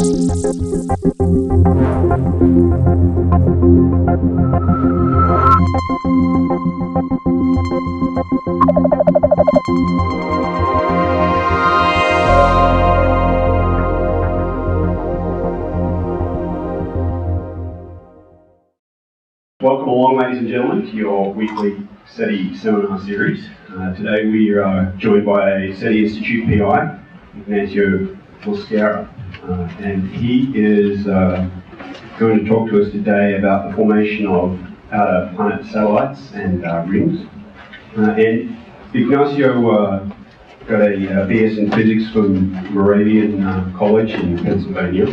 Welcome along, ladies and gentlemen, to your weekly SETI seminar series. Today we are joined by a SETI Institute PI, Ignacio Mosqueira, and he is going to talk to us today about the formation of outer planet satellites and rings. And Ignacio got a BS in physics from Moravian College in Pennsylvania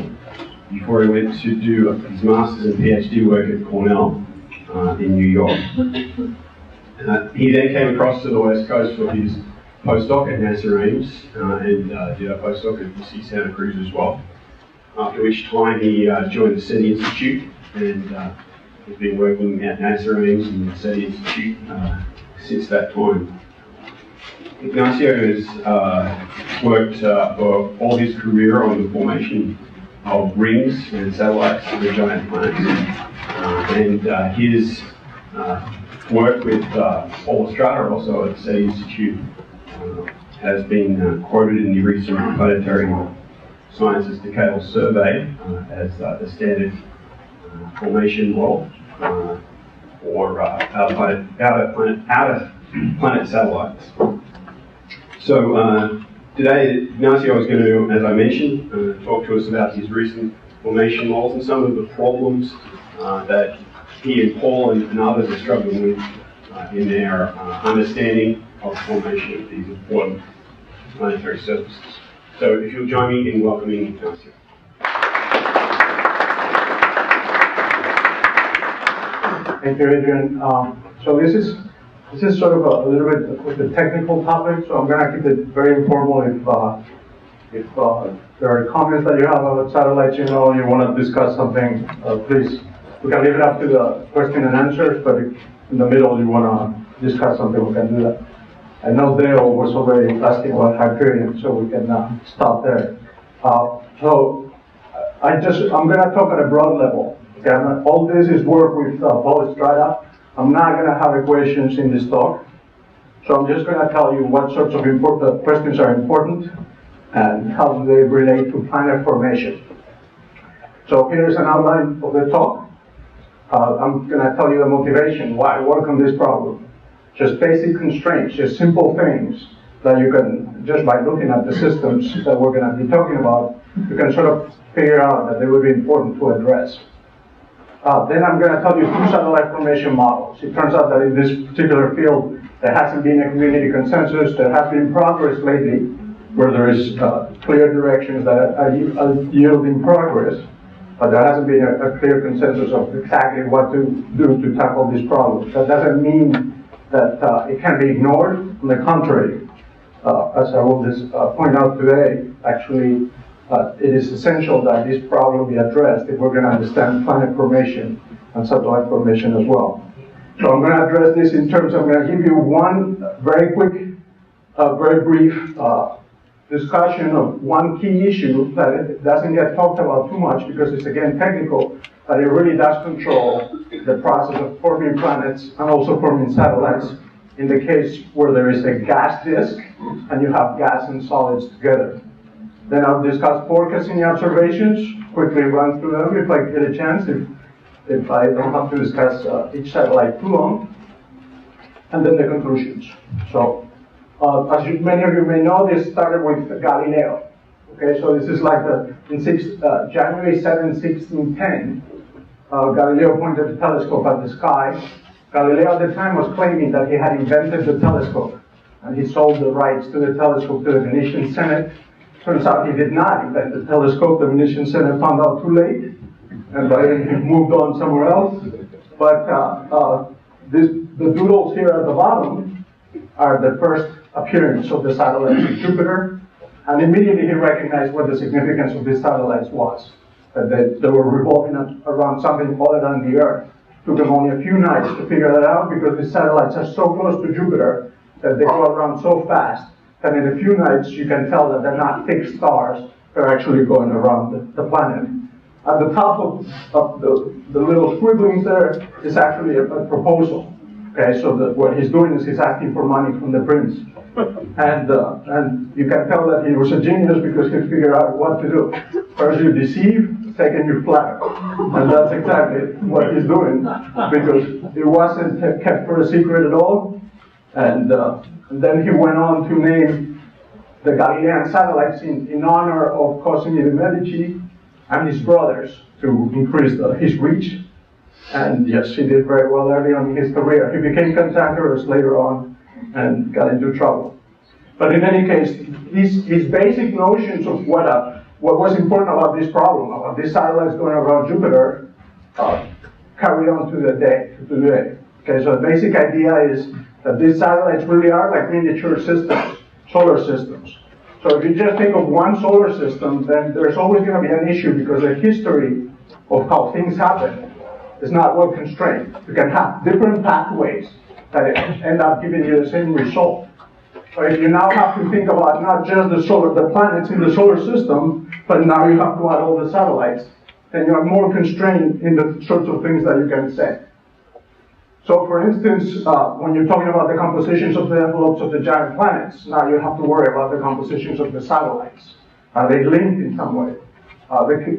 before he went to do his master's and PhD work at Cornell in New York. He then came across to the West Coast for his postdoc at NASA Ames and did a postdoc at UC Santa Cruz as well. After which time he joined the SETI Institute and has been working at NASA Ames and the SETI Institute since that time. Ignacio has worked for all his career on the formation of rings and satellites of the giant planets. And his work with Paul Estrada, also at the SETI Institute, has been quoted in the recent Planetary Sciences Decadal Survey as the standard formation model for outer planet satellites. So today, Ignacio is going to, as I mentioned, talk to us about his recent formation models and some of the problems that he and Paul and others are struggling with in their understanding of the formation of these important planetary surfaces. So if you'll join me in welcoming Ignacio. Thank you, Adrian. So this is sort of a little bit with the technical topic, so I'm going to keep it very informal. If there are comments that you have about satellites, you want to discuss something, please. We can leave it up to the question and answers, but if in the middle you want to discuss something, we can do that. I know Dale was already asking about Hyperion, so we can stop there. So I'm going to talk at a broad level. Okay? All this is work with Paul Estrada. I'm not going to have equations in this talk. So I'm just going to tell you what sorts of questions are important and how do they relate to planet formation. So here's an outline of the talk. I'm going to tell you the motivation, why work on this problem. Just basic constraints, just simple things that you can, just by looking at the systems that we're going to be talking about, you can sort of figure out that they would be important to address. Then I'm going to tell you two satellite formation models. It turns out that in this particular field, there hasn't been a community consensus. There has been progress lately, where there is clear directions that are yielding progress. But there hasn't been a clear consensus of exactly what to do to tackle this problem. That doesn't mean that it can be ignored. On the contrary, as I will just point out today, actually, it is essential that this problem be addressed if we're going to understand planet formation and satellite formation as well. So I'm going to address this in terms, I'm going to give you one very quick, very brief discussion of one key issue that doesn't get talked about too much because it's, again, technical, but it really does control the process of forming planets and also forming satellites in the case where there is a gas disk and you have gas and solids together. Then I'll discuss 4 Cassini observations, quickly run through them if I get a chance, if I don't have to discuss each satellite too long, and then the conclusions. So, as many of you may know, this started with Galileo. Okay, so this is like January 7, 1610, Galileo pointed the telescope at the sky. Galileo at the time was claiming that he had invented the telescope, and he sold the rights to the telescope to the Venetian Senate. Turns out he did not invent the telescope. The Venetian Senate found out too late, and he moved on somewhere else. But the doodles here at the bottom are the first appearance of the satellites of Jupiter, and immediately he recognized what the significance of these satellites was, that they were revolving around something other than the Earth. It took him only a few nights to figure that out because these satellites are so close to Jupiter that they go around so fast that in a few nights you can tell that they're not fixed stars, are actually going around the planet. At the top of the little squigglings there is actually a proposal. Okay, so what he's doing is he's asking for money from the prince. And you can tell that he was a genius because he figured out what to do. First you deceive, second you flatter. And that's exactly what he's doing, because it wasn't kept for a secret at all. And then he went on to name the Galilean satellites in honor of Cassini de' Medici and his brothers to increase his reach. And yes, he did very well early on in his career. He became cantankerous later on and got into trouble. But in any case, his basic notions of what was important about this problem, about these satellites going around Jupiter, carry on to today. Okay, so the basic idea is that these satellites really are like miniature systems, solar systems. So if you just think of one solar system, then there's always going to be an issue because the history of how things happen is not well constrained. You can have different pathways that end up giving you the same result. But if you now have to think about not just the planets in the solar system, but now you have to add all the satellites, then you are more constrained in the sorts of things that you can say. So for instance, when you're talking about the compositions of the envelopes of the giant planets, now you have to worry about the compositions of the satellites. Are they linked in some way?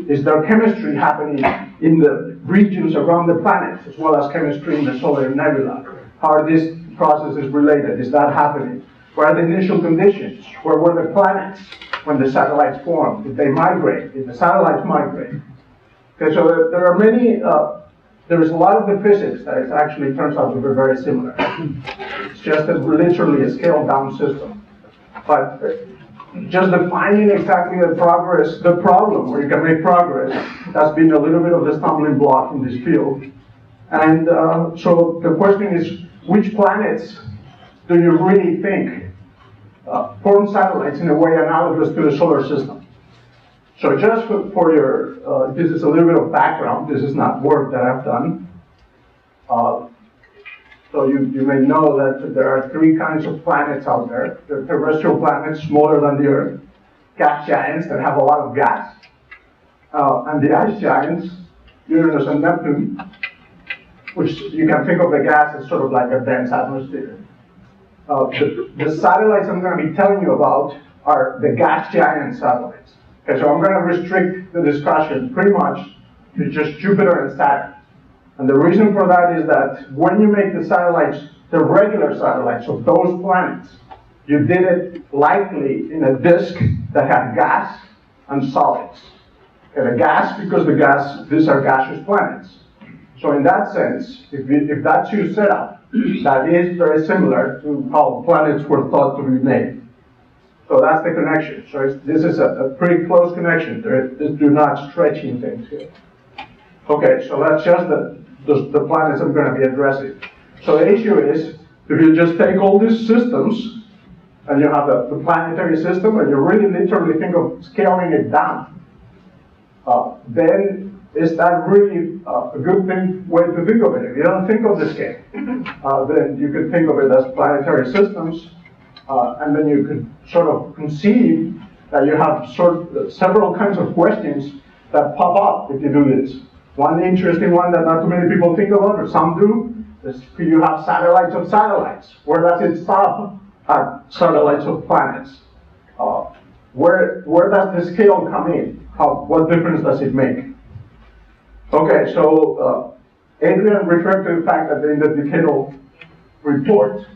Is there chemistry happening in the regions around the planets, as well as chemistry in the solar nebula? How are these processes related? Is that happening? What are the initial conditions? Where were the planets when the satellites formed? Did they migrate? Did the satellites migrate? Okay, so there are many, there is a lot of the physics that it actually turns out to be very similar. It's just literally a scaled down system. But just defining exactly the problem where you can make progress, that's been a little bit of the stumbling block in this field. And so the question is, which planets do you really think form satellites in a way analogous to the solar system? So just for your, this is a little bit of background. This is not work that I've done. So you may know that there are three kinds of planets out there. There are terrestrial planets smaller than the Earth, gas giants that have a lot of gas, and the ice giants, Uranus and Neptune, which you can think of the gas as sort of like a dense atmosphere. The satellites I'm going to be telling you about are the gas giant satellites. Okay, so I'm going to restrict the discussion pretty much to just Jupiter and Saturn. And the reason for that is that when you make the satellites, the regular satellites of those planets, you did it likely in a disk that had gas and solids. Okay, the gas, because these are gaseous planets. So in that sense, if that's your setup, that is very similar to how planets were thought to be made. So that's the connection. So this is a pretty close connection. Do not stretching things here. Okay, so that's just the planets I'm going to be addressing. So the issue is, if you just take all these systems, and you have the planetary system, and you really literally think of scaling it down, then is that really a good way to think of it? If you don't think of the scale, then you could think of it as planetary systems, and then you could sort of conceive that you have several kinds of questions that pop up if you do this. One interesting one that not too many people think about, or some do, is could you have satellites of satellites? Where does it stop at satellites of planets? Where does the scale come in? What difference does it make? Okay, so Adrian referred to the fact that in the decadal report,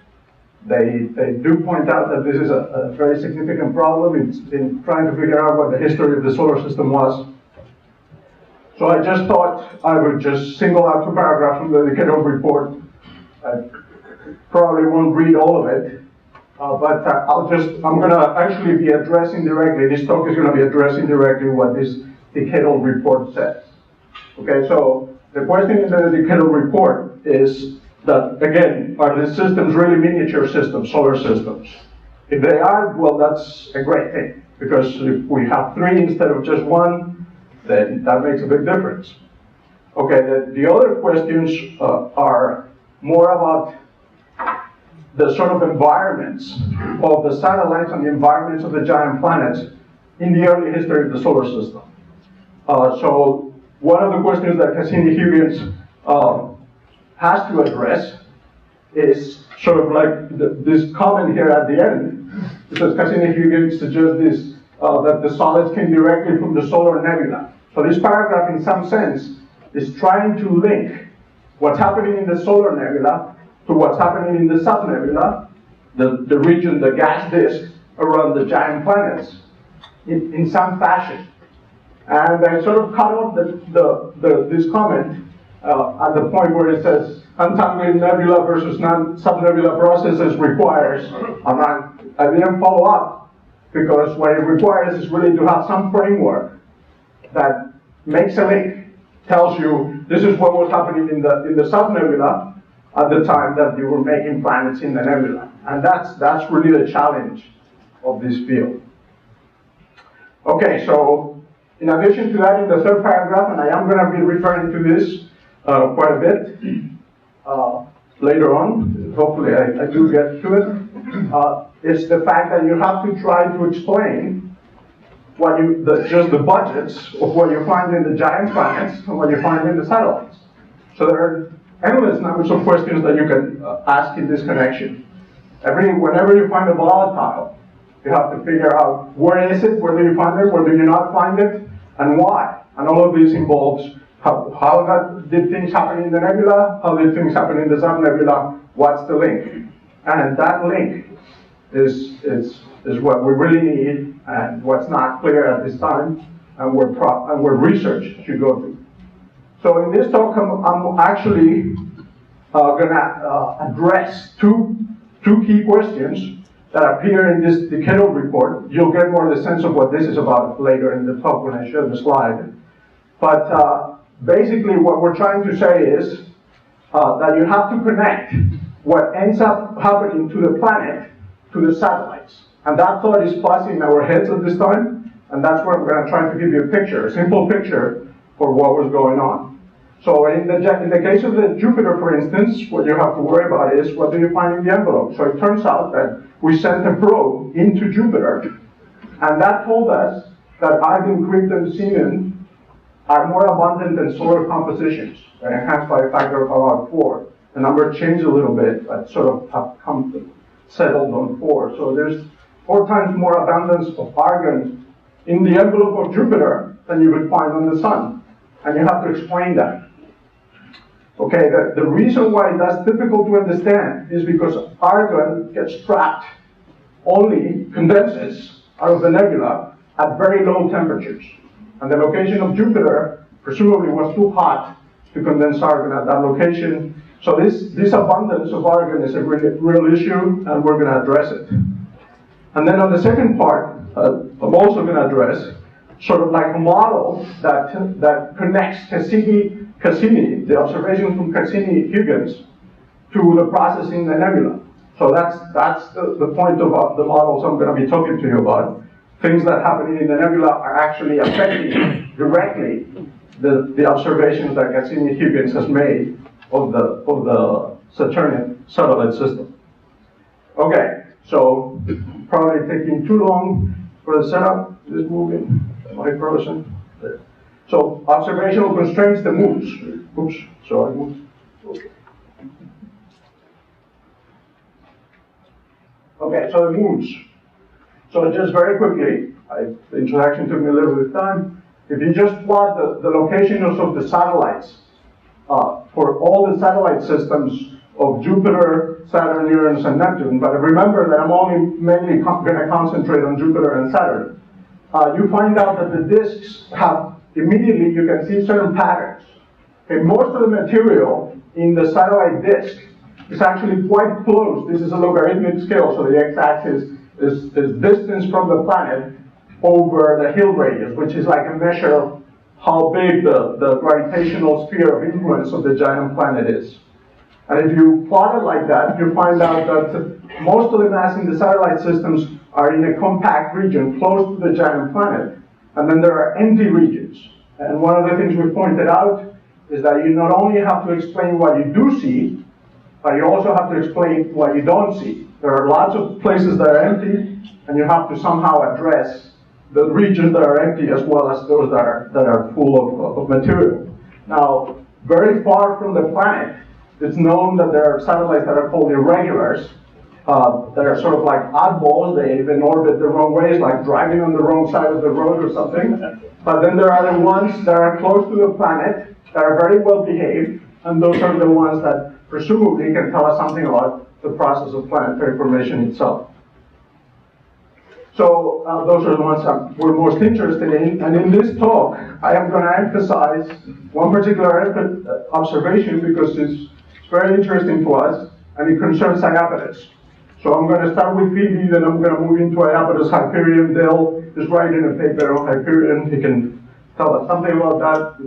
they do point out that this is a very significant problem. It's been trying to figure out what the history of the solar system was. So I just thought I would just single out two paragraphs from the decadal report. I probably won't read all of it, but I'm going to actually be addressing directly, this talk is going to be addressing directly what this decadal report says. Okay, so the question in the decadal report is that, again, are these systems really miniature systems, solar systems? If they are, well, that's a great thing, because if we have three instead of just one, then that makes a big difference. Okay, the other questions are more about the sort of environments of the satellites and the environments of the giant planets in the early history of the solar system. So one of the questions that Cassini-Huygens has to address is sort of like this comment here at the end. It says Cassini-Huygens suggests this, that the solids came directly from the solar nebula. So this paragraph, in some sense, is trying to link what's happening in the solar nebula to what's happening in the subnebula, the region, the gas disk around the giant planets, in some fashion. And I sort of cut off this comment at the point where it says untangling nebula versus non-subnebula processes requires. I didn't follow up because what it requires is really to have some framework that makes a link, tells you this is what was happening in the subnebula at the time that you were making planets in the nebula. And that's really the challenge of this field. Okay, so in addition to that, in the third paragraph, and I am going to be referring to this quite a bit later on, hopefully I do get to it, is the fact that you have to try to explain just the budgets of what you find in the giant planets and what you find in the satellites. So there are endless numbers of questions that you can ask in this connection. Whenever you find a volatile, you have to figure out where is it, where do you find it, where do you not find it, and why. And all of this involves how did things happen in the nebula, how did things happen in the subnebula, what's the link. And that link is what we really need, and what's not clear at this time, and where research should go to. So in this talk, I'm actually going to address two key questions that appear in this decadal report. You'll get more of the sense of what this is about later in the talk when I show the slide. But basically what we're trying to say is that you have to connect what ends up happening to the planet to the satellites. And that thought is fuzzy in our heads at this time, and that's where I'm going to try to give you a picture, a simple picture for what was going on. So in the case of the Jupiter, for instance, what you have to worry about is what do you find in the envelope. So it turns out that we sent a probe into Jupiter, and that told us that argon, krypton, xenon are more abundant than solar compositions. They're enhanced by a factor of about 4. The number changed a little bit, but sort of have come settled on 4. So there's 4 times more abundance of argon in the envelope of Jupiter than you would find on the Sun. And you have to explain that. Okay, the reason why that's difficult to understand is because argon gets trapped, only condenses out of the nebula at very low temperatures. And the location of Jupiter presumably was too hot to condense argon at that location. So this abundance of argon is a real issue, and we're going to address it. And then on the second part, I'm also going to address sort of like a model that connects Cassini, the observations from Cassini-Huygens, to the process in the nebula. So that's the point of the models I'm going to be talking to you about. Things that happen in the nebula are actually affecting directly the observations that Cassini-Huygens has made of the Saturnian satellite system. Okay, so probably taking too long for the setup. Is this moving? Am I frozen? There. So observational constraints, the moons. Oops, so I moved. Okay. Okay, so the moons. So just very quickly, the introduction took me a little bit of time. If you just plot the locations of the satellites for all the satellite systems of Jupiter, Saturn, Uranus, and Neptune, but remember that I'm only mainly going to concentrate on Jupiter and Saturn, you find out that the disks have, immediately you can see certain patterns. Okay, most of the material in the satellite disk is actually quite close. This is a logarithmic scale, so the x-axis is distance from the planet over the Hill radius, which is like a measure of how big the gravitational sphere of influence of the giant planet is. And if you plot it like that, you find out that most of the mass in the satellite systems are in a compact region close to the giant planet. And then there are empty regions. And one of the things we pointed out is that you not only have to explain what you do see, but you also have to explain what you don't see. There are lots of places that are empty, and you have to somehow address the regions that are empty as well as those that are full of material. Now, very far from the planet, it's known that there are satellites that are called irregulars, that are sort of like oddballs. They even orbit the wrong ways, like driving on the wrong side of the road or something. But then there are the ones that are close to the planet, that are very well behaved, and those are the ones that presumably can tell us something about the process of planetary formation itself. So those are the ones that we're most interested in. And in this talk, I am going to emphasize one particular observation because it's very interesting to us, and it concerns Iapetus. So I'm going to start with Phoebe, then I'm going to move into Iapetus, Hyperion. Dale is writing a paper on Hyperion. He can tell us something about that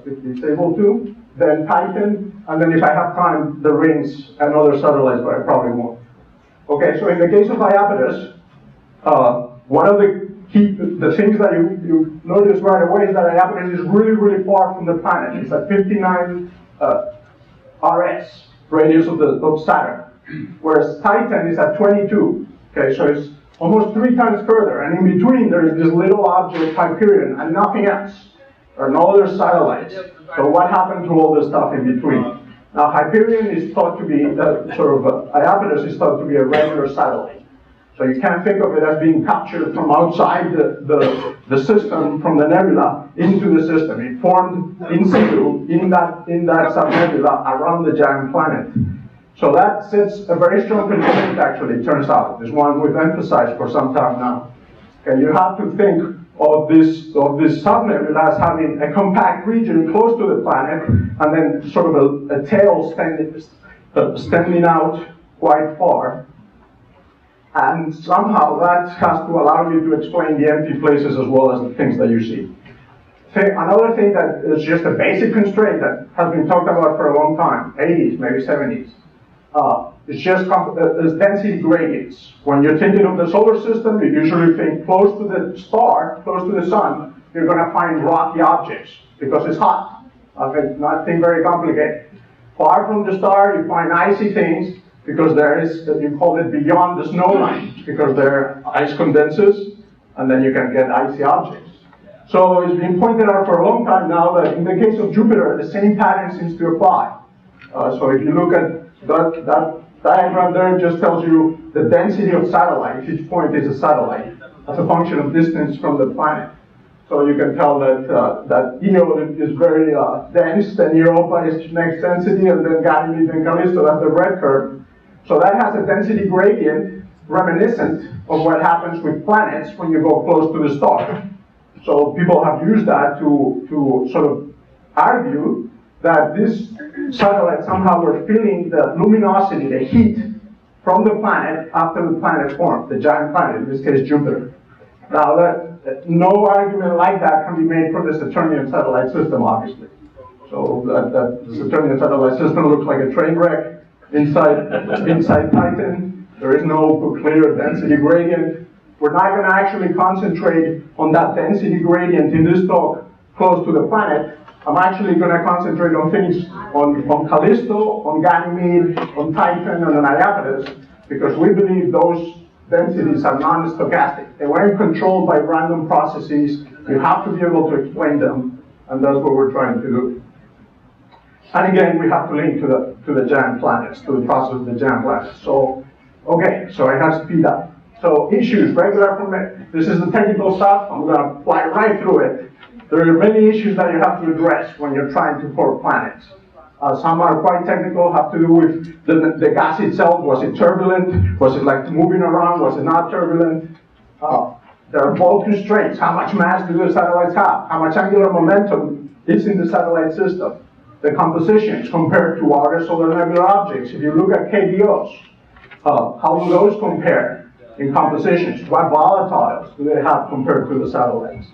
if he's able to. Then Titan, and then if I have time, the rings and other satellites, but I probably won't. Okay, so in the case of Iapetus, one of the things that you notice right away is that Iapetus is really, really far from the planet. It's at 59 RS, radius of Saturn, whereas Titan is at 22. Okay, so it's almost 3 times further, and in between there is this little object, Hyperion, and nothing else. There are no other satellites. So what happened to all the stuff in between? Now, Hyperion is thought to be, Iapetus is thought to be a regular satellite. So you can't think of it as being captured from outside the system, from the nebula, into the system. It formed in situ, in that subnebula, around the giant planet. So that sets a very strong constraint, actually, it turns out. This one we've emphasized for some time now. Okay, you have to think of this subnebula as having a compact region close to the planet, and then sort of a tail extending out quite far. And somehow that has to allow you to explain the empty places as well as the things that you see. Another thing that is just a basic constraint that has been talked about for a long time, 80s, maybe 70s, it's just density gradients. When you're thinking of the solar system, you usually think close to the star, close to the sun, you're going to find rocky objects because it's hot. Okay, nothing very complicated. Far from the star, you find icy things because there is, you call it beyond the snow line, because there ice condenses, and then you can get icy objects. So it's been pointed out for a long time now that in the case of Jupiter, the same pattern seems to apply. So if you look at that diagram there, it just tells you the density of satellites. Each point is a satellite as a function of distance from the planet. So you can tell that Io is very dense, then Europa is next density, and then Ganymede and Callisto, that's the red curve. So that has a density gradient reminiscent of what happens with planets when you go close to the star. So people have used that to sort of argue that this satellite somehow were feeling the luminosity, the heat from the planet after the planet formed, the giant planet, in this case Jupiter. Now, no argument like that can be made for the Saturnian satellite system, obviously. So the Saturnian satellite system looks like a train wreck inside Titan. There is no clear density gradient. We're not going to actually concentrate on that density gradient in this talk close to the planet. I'm actually going to concentrate on things on Callisto, on Ganymede, on Titan, and on Iapetus, because we believe those densities are non-stochastic. They weren't controlled by random processes. You have to be able to explain them, and that's what we're trying to do. And again, we have to link to the giant planets, to the process of the giant planets. So, okay, so I have to speed up. So issues, regular formation. This is the technical stuff. I'm going to fly right through it. There are many issues that you have to address when you're trying to form planets. Some are quite technical, have to do with the gas itself. Was it turbulent? Was it like moving around? Was it not turbulent? There are bulk constraints. How much mass do the satellites have? How much angular momentum is in the satellite system? The compositions compared to other solar nebular objects. If you look at KDOs, how do those compare in compositions? What volatiles do they have compared to the satellites?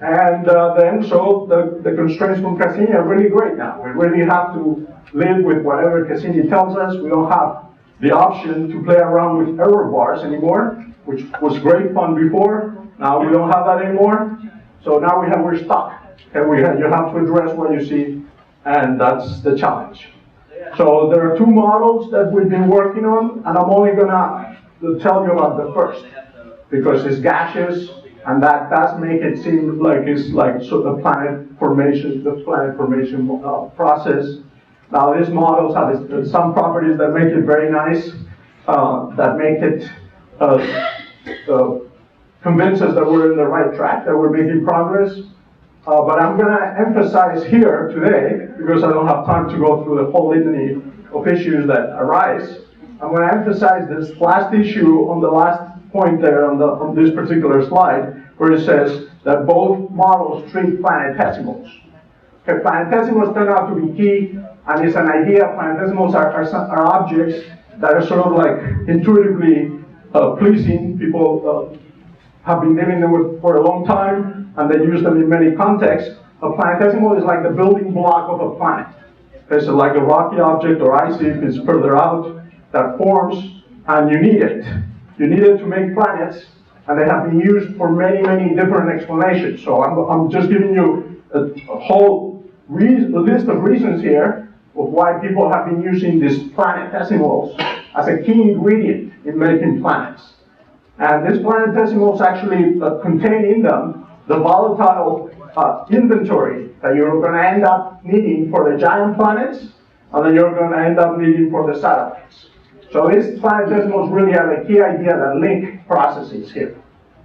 And then, so the constraints from Cassini are really great now. We really have to live with whatever Cassini tells us. We don't have the option to play around with error bars anymore, which was great fun before. Now we don't have that anymore. So now we're stuck. And you have to address what you see, and that's the challenge. So there are 2 models that we've been working on, and I'm only going to tell you about the first, because it's gaseous, and that does make it seem like it's like sort of planet formation, the planet formation process. Now, these models have some properties that make it very nice, that make it convince us that we're in the right track, that we're making progress. But I'm going to emphasize here today, because I don't have time to go through the whole litany of issues that arise, I'm going to emphasize this last issue on the last point there on this particular slide, where it says that both models treat planetesimals. Okay, planetesimals turn out to be key, and it's an idea. Planetesimals are objects that are sort of like intuitively pleasing. People have been dealing them with for a long time, and they use them in many contexts. A planetesimal is like the building block of a planet. It's like a rocky object or icy if it's further out that forms, and you need it. You need it to make planets, and they have been used for many, many different explanations. So I'm just giving you a whole list of reasons here of why people have been using these planetesimals as a key ingredient in making planets. And these planetesimals actually contain in them the volatile inventory that you're going to end up needing for the giant planets, and then you're going to end up needing for the satellites. So these planetesimals really are the key idea that link processes here,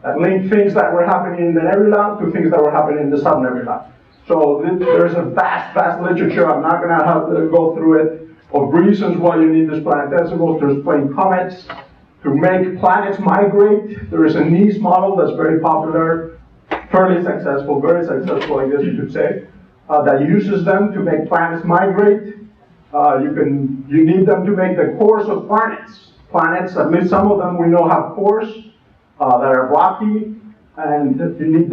that link things that were happening in the nebula to things that were happening in the subnebula. So there's a vast, vast literature. I'm not going to have to go through it, of reasons why you need these planetesimals to explain comets, to make planets migrate. There is a NICE model that's very popular, fairly successful, very successful, I guess you could say, that uses them to make planets migrate. You need them to make the cores of planets. Planets, at least some of them we know have cores that are rocky, and you need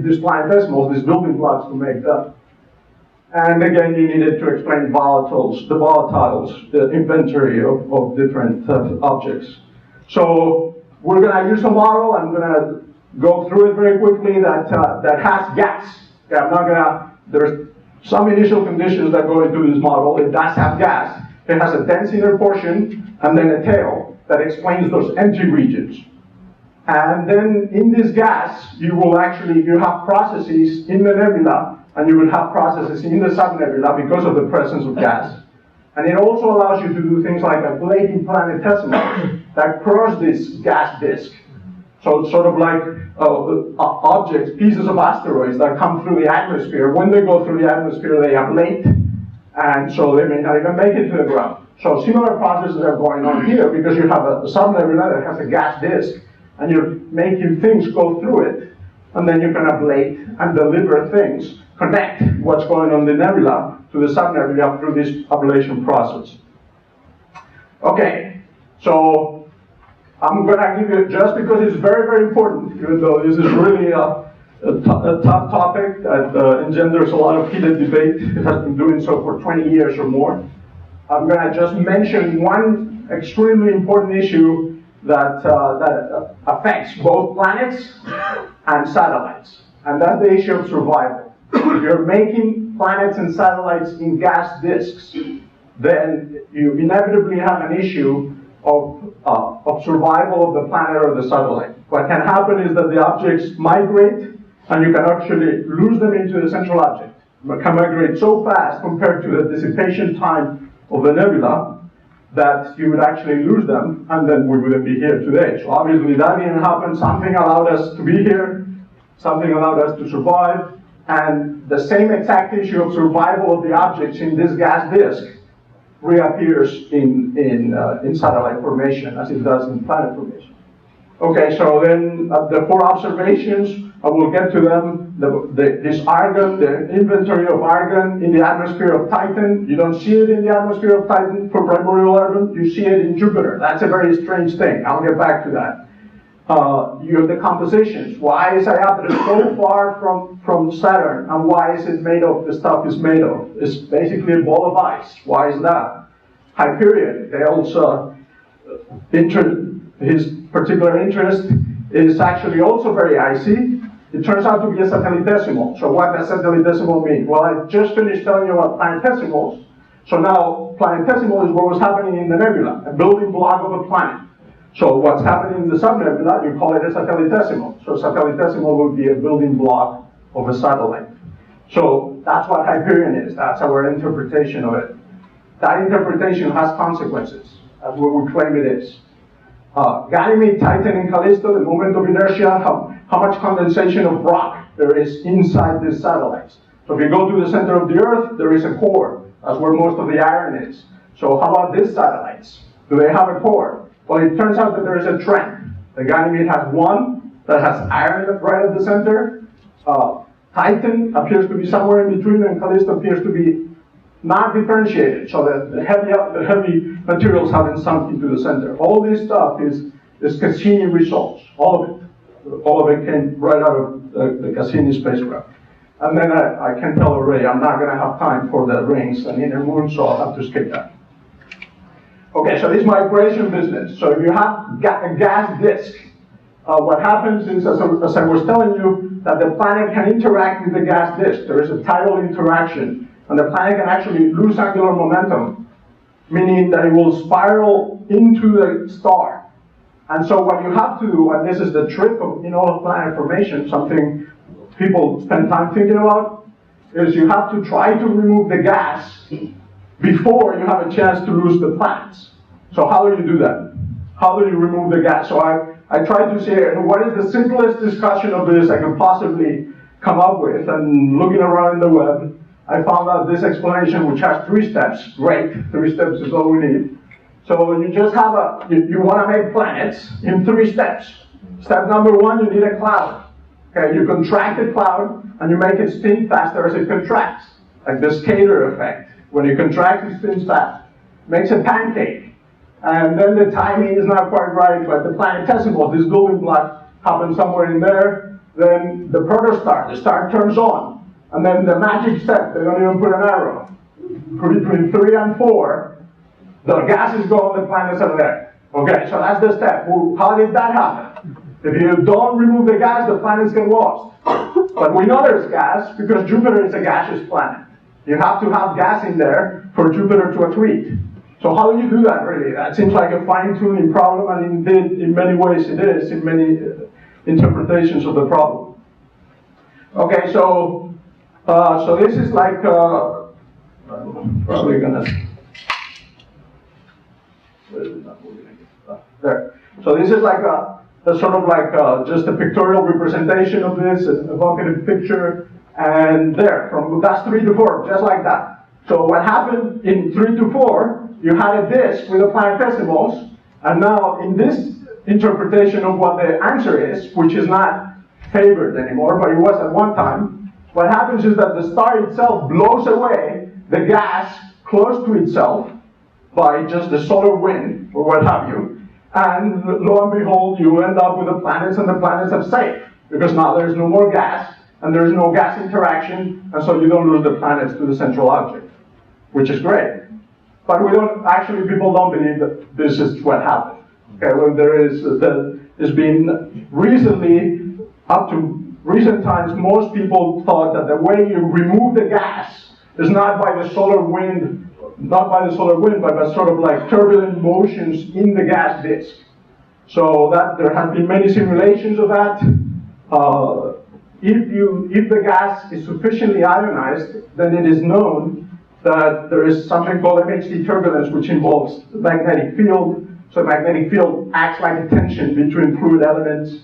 these planetesimals, these building blocks to make them. And again, you needed to explain volatiles, the inventory of different objects. So we're going to use a model. I'm going to go through it very quickly that has gas. Okay, I'm not going to, there's some initial conditions that go into this model. It does have gas. It has a dense inner portion and then a tail that explains those empty regions. And then in this gas, you will actually, you have processes in the nebula, and you will have processes in the subnebula because of the presence of gas. And it also allows you to do things like ablating planetesimals that cross this gas disk. So it's sort of like objects, pieces of asteroids that come through the atmosphere. When they go through the atmosphere, they ablate, and so they may not even make it to the ground. So similar processes are going on here because you have a subnebula that has a gas disk, and you're making things go through it, and then you can ablate and deliver things, connect what's going on in the nebula to the subnebula through this ablation process. Okay, so I'm going to give you, just because it's very, very important, even though this is really a tough topic that engenders a lot of heated debate. It has been doing so for 20 years or more. I'm going to just mention one extremely important issue that affects both planets and satellites, and that's the issue of survival. If you're making planets and satellites in gas disks, then you inevitably have an issue of survival of the planet or the satellite. What can happen is that the objects migrate, and you can actually lose them into the central object. It can migrate so fast compared to the dissipation time of the nebula that you would actually lose them, and then we wouldn't be here today. So obviously that didn't happen. Something allowed us to be here, something allowed us to survive, and the same exact issue of survival of the objects in this gas disk reappears in satellite formation as it does in planet formation. Okay, so then the four observations, I will get to them. This argon, the inventory of argon in the atmosphere of Titan. You don't see it in the atmosphere of Titan for primordial argon. You see it in Jupiter. That's a very strange thing. I'll get back to that. You have the compositions. Why is Iapetus so far from Saturn, and why is it made of the stuff it's made of? It's basically a ball of ice. Why is that? Hyperion, they also, his particular interest is actually also very icy. It turns out to be a satellitesimal. So what does satellitesimal mean? Well, I just finished telling you about planetesimals. So now planetesimal is what was happening in the nebula, a building block of a planet. So what's happening in the subnebula, you call it a satellitesimal. So satellitesimal would be a building block of a satellite. So that's what Hyperion is. That's our interpretation of it. That interpretation has consequences. That's what we claim it is. Ganymede, Titan, and Callisto, the moment of inertia, how much condensation of rock there is inside these satellites. So if you go to the center of the Earth, there is a core. That's where most of the iron is. So how about these satellites? Do they have a core? Well, it turns out that there is a trend. The Ganymede has one that has iron right at the center. Titan appears to be somewhere in between, and Callisto appears to be not differentiated, so that the heavy materials haven't sunk into the center. All this stuff is Cassini results, all of it. All of it came right out of the Cassini spacecraft. And then I can tell already, I'm not going to have time for the rings and inner moon, so I'll have to skip that. Okay, so this migration business. So if you have a gas disk, what happens is, as I was telling you, that the planet can interact with the gas disk. There is a tidal interaction, and the planet can actually lose angular momentum, meaning that it will spiral into the star. And so what you have to do, and this is the trick of planet formation, something people spend time thinking about, is you have to try to remove the gas before you have a chance to lose the planets. So how do you do that? How do you remove the gas? So I tried to say, what is the simplest discussion of this I could possibly come up with? And looking around in the web, I found out this explanation, which has 3 steps. Great, 3 steps is all we need. So you just have you want to make planets in 3 steps. Step number 1, you need a cloud. Okay, you contract the cloud, and you make it spin faster as it contracts, like the skater effect. When you contract, it spins fast. Makes a pancake. And then the timing is not quite right, but the planetesimal, this building block, happens somewhere in there. Then the protostar, the star turns on. And then the magic step, they don't even put an arrow. Between 3 and 4, the gases go and the planets are there. Okay, so that's the step. Well, how did that happen? If you don't remove the gas, the planets get lost. But we know there's gas because Jupiter is a gaseous planet. You have to have gas in there for Jupiter to accrete. So how do you do that, really? That seems like a fine-tuning problem, and indeed, in many ways it is, in many interpretations of the problem. Okay, so this is like, probably gonna, there. So this is like a sort of like just a pictorial representation of this, an evocative picture, and there, that's 3 to 4, just like that. So what happened in 3 to 4, you had a disk with the planetesimals, and now in this interpretation of what the answer is, which is not favored anymore, but it was at one time, what happens is that the star itself blows away the gas close to itself by just the solar wind, or what have you, and lo and behold, you end up with the planets, and the planets are safe, because now there's no more gas, and there's no gas interaction, and so you don't lose the planets to the central object, which is great. But people don't believe that this is what happened. Okay, well, there's been recently, up to recent times, most people thought that the way you remove the gas is not by the solar wind, but by sort of like turbulent motions in the gas disk. So that there have been many simulations of that. If the gas is sufficiently ionized, then it is known that there is something called MHD turbulence, which involves the magnetic field. So the magnetic field acts like a tension between fluid elements,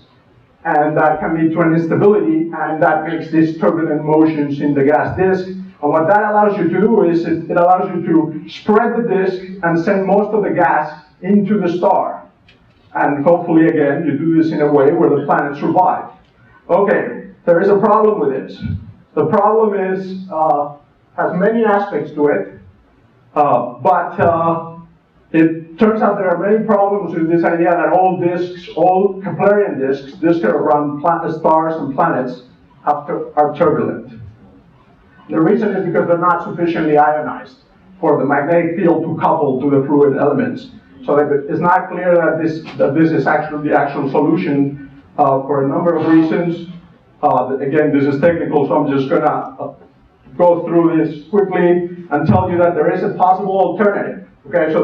and that can lead to an instability, and that makes these turbulent motions in the gas disk. And what that allows you to do is it allows you to spread the disk and send most of the gas into the star. And hopefully, again, you do this in a way where the planets survive. Okay, there is a problem with this. The problem is, has many aspects to it, but it turns out there are many problems with this idea that all disks, all Keplerian disks around stars and planets, are turbulent. The reason is because they're not sufficiently ionized for the magnetic field to couple to the fluid elements. So that it's not clear that this is actually the actual solution for a number of reasons. Again, this is technical, so I'm just gonna go through this quickly and tell you that there is a possible alternative. Okay, so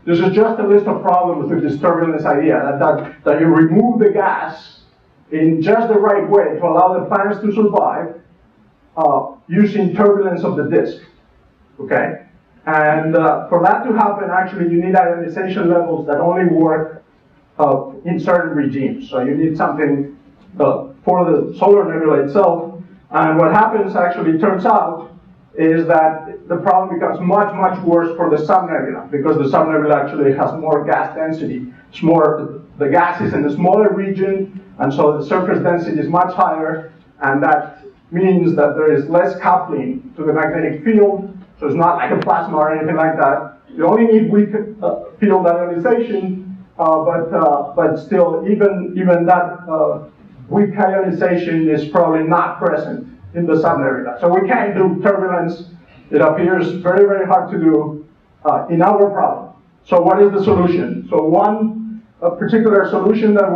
this is just a list of problems with this turbulence idea, that you remove the gas in just the right way to allow the planets to survive using turbulence of the disk. Okay, and for that to happen, actually, you need ionization levels that only work in certain regimes. So you need something for the solar nebula itself. And what happens, actually, turns out, is that the problem becomes much, much worse for the subnebula, because the subnebula actually has more gas density. It's more, the gas is in a smaller region, and so the surface density is much higher, and that means that there is less coupling to the magnetic field, so it's not like a plasma or anything like that. You only need weak field ionization, but still, even that weak ionization is probably not present in the subnebula. So we can't do turbulence. It appears very, very hard to do in our problem. So what is the solution? So one particular solution that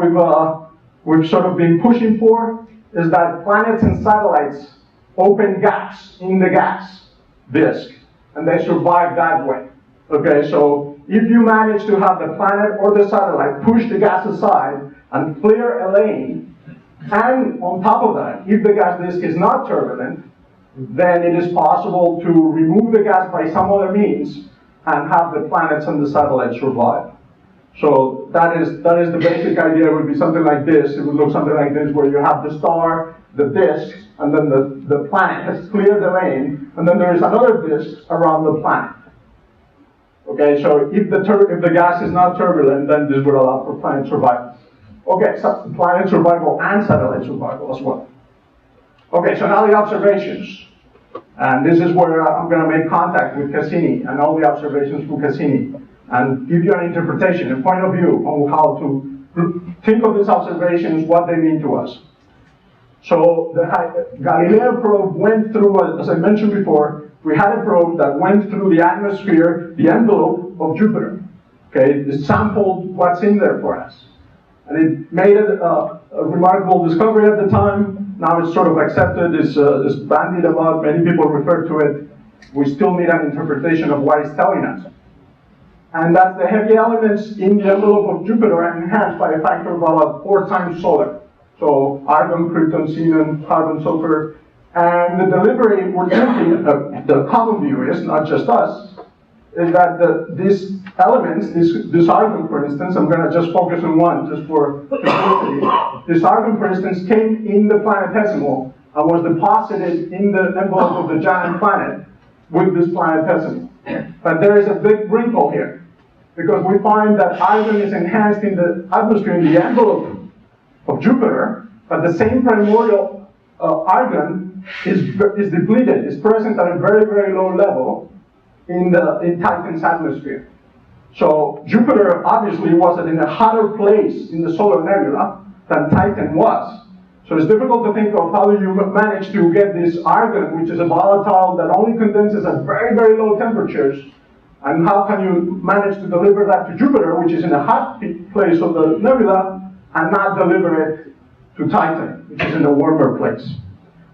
we've sort of been pushing for is that planets and satellites open gaps in the gas disk, and they survive that way. Okay, so if you manage to have the planet or the satellite push the gas aside and clear a lane, and on top of that, if the gas disk is not turbulent, then it is possible to remove the gas by some other means and have the planets and the satellites survive. So that is the basic idea. It would be something like this. It would look something like this, where you have the star, the disk, and then the planet has cleared the lane, and then there is another disk around the planet. Okay, so if the gas is not turbulent, then this would allow for planet survival. Okay, so planet survival and satellite survival as well. Okay, so now the observations. And this is where I'm going to make contact with Cassini and all the observations from Cassini and give you an interpretation, a point of view on how to think of these observations, what they mean to us. So the Galileo probe went through, as I mentioned before, we had a probe that went through the atmosphere, the envelope of Jupiter. Okay, it sampled what's in there for us. And it made a remarkable discovery at the time. Now it's sort of accepted, it's bandied about, many people refer to it. We still need an interpretation of what it's telling us. And that's the heavy elements in the envelope of Jupiter are enhanced by a factor of about 4 times solar. So argon, krypton, xenon, carbon, sulfur. And the delivery we're thinking, the common view is, not just us, is that these elements, this argon, for instance, I'm going to just focus on one, just for simplicity. This argon, for instance, came in the planetesimal and was deposited in the envelope of the giant planet with this planetesimal. But there is a big wrinkle here, because we find that argon is enhanced in the atmosphere, in the envelope of Jupiter, but the same primordial argon is depleted, is present at a very, very low level in Titan's atmosphere. So Jupiter obviously was in a hotter place in the solar nebula than Titan was. So it's difficult to think of how do you manage to get this argon, which is a volatile that only condenses at very, very low temperatures, and how can you manage to deliver that to Jupiter, which is in a hot place of the nebula, and not deliver it to Titan, which is in a warmer place.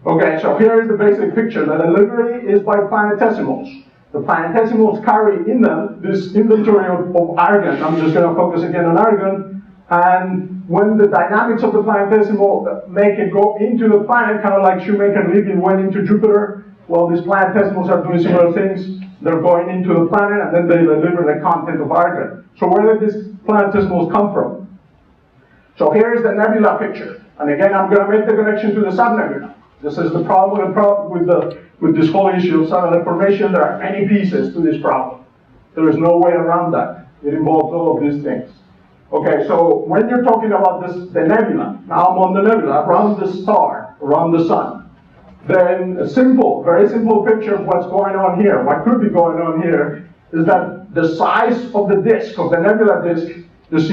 Okay, so here is the basic picture. The delivery is by planetesimals. The planetesimals carry in them this inventory of argon. I'm just going to focus again on argon. And when the dynamics of the planetesimal make it go into the planet, kind of like Shoemaker and Levy went into Jupiter, well, these planetesimals are doing similar things. They're going into the planet, and then they deliver the content of argon. So where did these planetesimals come from? So here is the nebula picture. And again, I'm going to make the connection to the subnebula. This is the problem with this whole issue of satellite formation. There are many pieces to this problem. There is no way around that. It involves all of these things. Okay, so when you're talking about the nebula, now I'm on the nebula, around the star, around the sun, then a very simple picture of what's going on here, what could be going on here, is that the size of the disk, of the nebula disk, is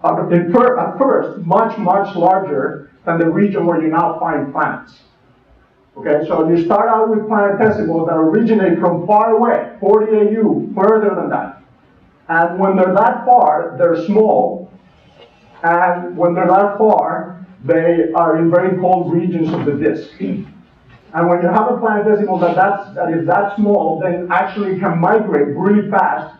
at first much, much larger than the region where you now find planets. Okay, so you start out with planetesimals that originate from far away, 40 AU, further than that. And when they're that far, they're small. And when they're that far, they are in very cold regions of the disk. And when you have a planetesimal that is that small, then actually can migrate really fast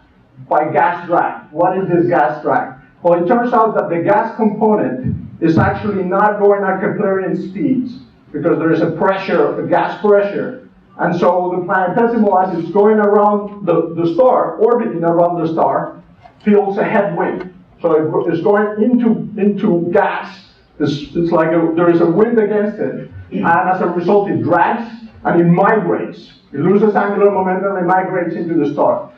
by gas drag. What is this gas drag? Well, it turns out that the gas component is actually not going at Keplerian speeds because there is a pressure, a gas pressure. And so the planetesimal, as it's going around the star, orbiting around the star, feels a headwind. So it's going into gas. It's like there is a wind against it. And as a result, it drags and it migrates. It loses angular momentum and migrates into the star.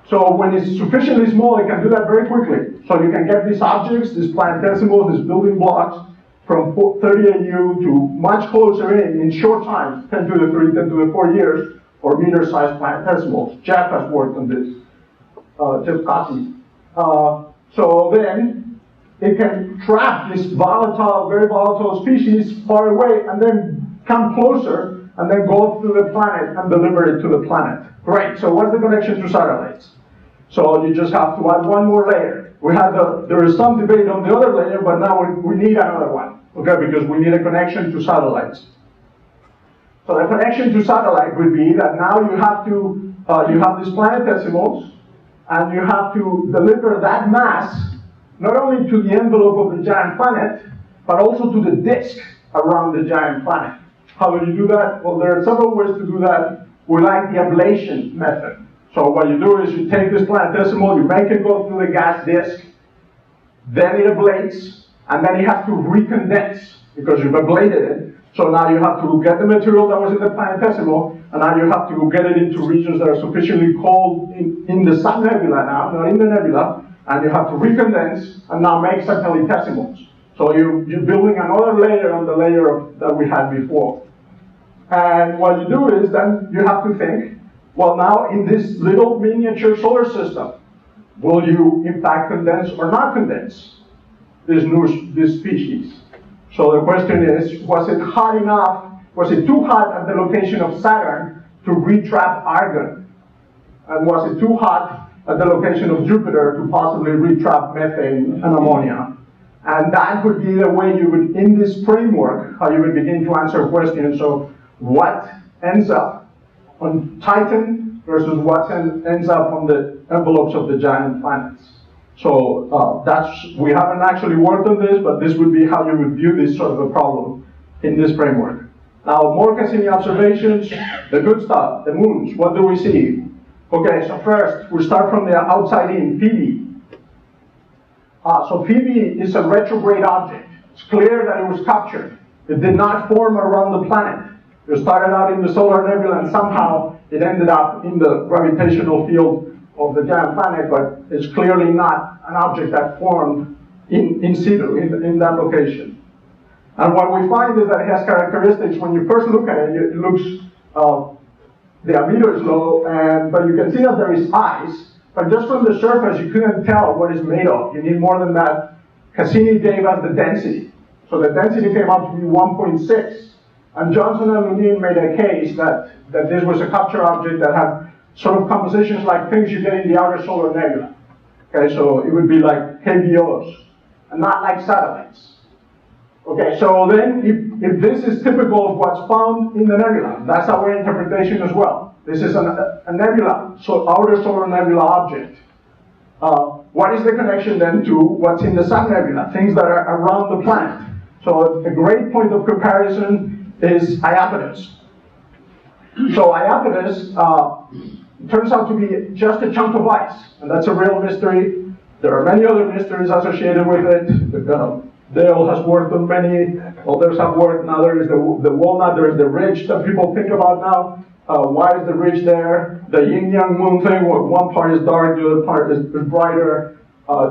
So when it's sufficiently small, it can do that very quickly. So you can get these objects, these planetesimals, these building blocks, from 30 AU to much closer in short time, 10 to the 3, 10 to the 4 years, or meter-sized planetesimals. Jeff has worked on this, Jeff Cassini. So then it can trap this volatile, very volatile species far away and then come closer and then go through the planet and deliver it to the planet. Great, so what's the connection to satellites? So you just have to add one more layer. There is some debate on the other layer, but now we need another one, okay, because we need a connection to satellites. So the connection to satellite would be that now you have these planetesimals, and you have to deliver that mass not only to the envelope of the giant planet, but also to the disk around the giant planet. How do you do that? Well, there are several ways to do that. We like the ablation method. So what you do is you take this planetesimal, you make it go through the gas disk, then it ablates, and then it has to recondense because you've ablated it. So now you have to get the material that was in the planetesimal, and now you have to get it into regions that are sufficiently cold in the subnebula now, not in the nebula, and you have to recondense and now make satellitesimals. So you're building another layer on the layer that we had before. And what you do is then you have to think, well, now in this little miniature solar system, will you in fact condense or not condense this species? So the question is, was it hot enough, was it too hot at the location of Saturn to retrap argon? And was it too hot at the location of Jupiter to possibly retrap methane and ammonia? And that would be the way you would, in this framework, how you would begin to answer questions. So what ends up on Titan versus what ends up on the envelopes of the giant planets. So we haven't actually worked on this, but this would be how you would view this sort of a problem in this framework. Now, more Cassini observations, the good stuff, the moons, what do we see? Okay, so first, we start from the outside in, Phoebe. So Phoebe is a retrograde object. It's clear that it was captured. It did not form around the planet. It started out in the solar nebula and somehow it ended up in the gravitational field of the giant planet, but it's clearly not an object that formed in situ, in that location. And what we find is that it has characteristics, when you first look at it, it looks, the albedo is low, but you can see that there is ice, but just from the surface you couldn't tell what it's made of. You need more than that. Cassini gave us the density. So the density came out to be 1.6. And Johnson and Lunin made a case that this was a capture object that had sort of compositions like things you get in the outer solar nebula. Okay, so it would be like KBOs, and not like satellites. Okay, so then if this is typical of what's found in the nebula, that's our interpretation as well. This is a nebula, so outer solar nebula object. What is the connection then to what's in the subnebula, things that are around the planet? So a great point of comparison is Iapetus. So Iapetus turns out to be just a chunk of ice, and that's a real mystery. There are many other mysteries associated with it. Dale has worked on many, others have worked. Now there is the walnut, there is the ridge that people think about now. Why is the ridge there? The yin-yang moon thing, where one part is dark, the other part is brighter.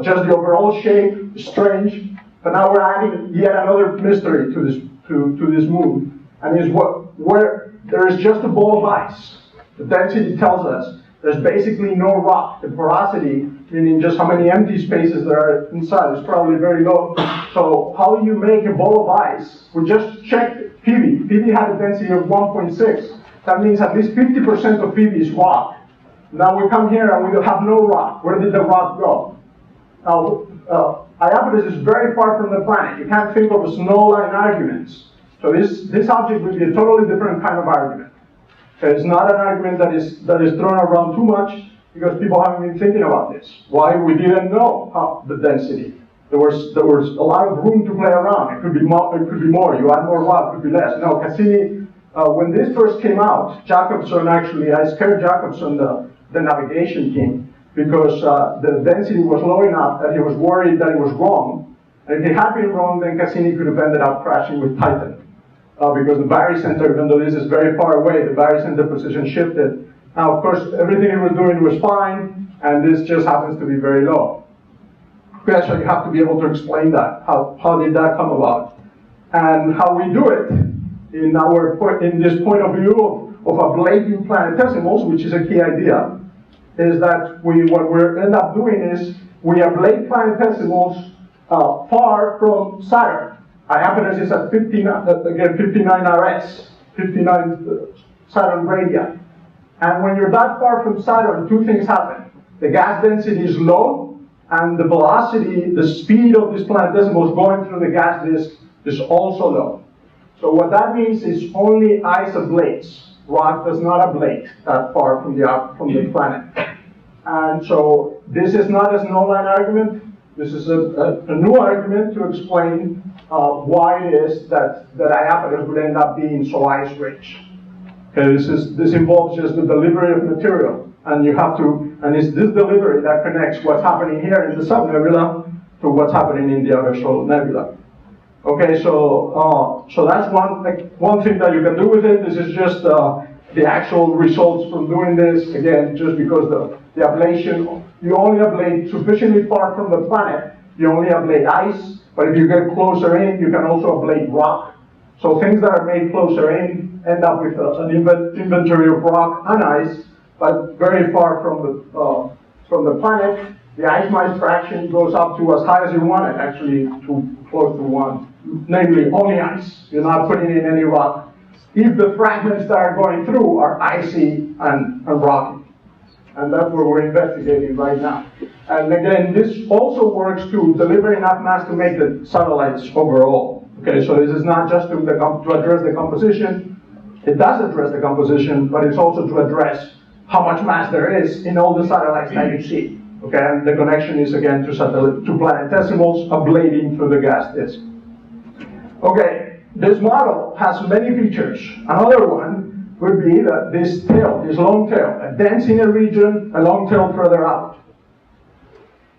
Just the overall shape is strange. But now we're adding yet another mystery to this moon. And is where there is just a ball of ice. The density tells us there's basically no rock. The porosity, meaning just how many empty spaces there are inside, is probably very low. So how do you make a ball of ice? We just checked Phoebe. Phoebe had a density of 1.6. That means at least 50% of Phoebe is rock. Now we come here and we have no rock. Where did the rock go? Now, Iapetus is very far from the planet. You can't think of snowline arguments. So this object would be a totally different kind of argument. Okay, it's not an argument that is thrown around too much because people haven't been thinking about this. Why? We didn't know how the density. There was a lot of room to play around. It could be more. You add more rock, it could be less. No, Cassini. When this first came out, Jacobson actually, I scared Jacobson, the navigation team, because the density was low enough that he was worried that it was wrong. And if it had been wrong, then Cassini could have ended up crashing with Titan. Because the barycenter, even though this is very far away, the barycenter position shifted. Now, of course, everything he was doing was fine, and this just happens to be very low. Okay, so you have to be able to explain that. How did that come about? And how we do it in this point of view of ablating planetesimals, which is a key idea, is that what we end up doing is we ablate planetesimals far from Saturn. Iapetus is at 59 RS, 59 Saturn radii. And when you're that far from Saturn, two things happen. The gas density is low, and the velocity, the speed of these planetesimals going through the gas disk is also low. So what that means is only ice ablates. Rock does not ablate that far from the planet. And so this is not a snowline argument. This is a new argument to explain why it is that Iapetus would end up being so ice-rich. Okay, this involves just the delivery of material, and it's this delivery that connects what's happening here in the subnebula to what's happening in the outer solar nebula. Okay, so that's one thing that you can do with it. This is just the actual results from doing this. Again, just because the ablation, you only ablate sufficiently far from the planet, you only ablate ice, but if you get closer in, you can also ablate rock. So things that are made closer in end up with an inventory of rock and ice, but very far from the planet. The ice mass fraction goes up to as high as you want it, actually to close to 1. Namely, only ice. You're not putting in any rock. If the fragments that are going through are icy and rocky. And that's what we're investigating right now. And again, this also works to deliver enough mass to make the satellites overall. Okay, so this is not just to address the composition. It does address the composition, but it's also to address how much mass there is in all the satellites that you see. Okay, and the connection is again to planetesimals ablating through the gas disk. Okay, this model has many features. Another one would be that this long tail, a dense inner region, a long tail further out.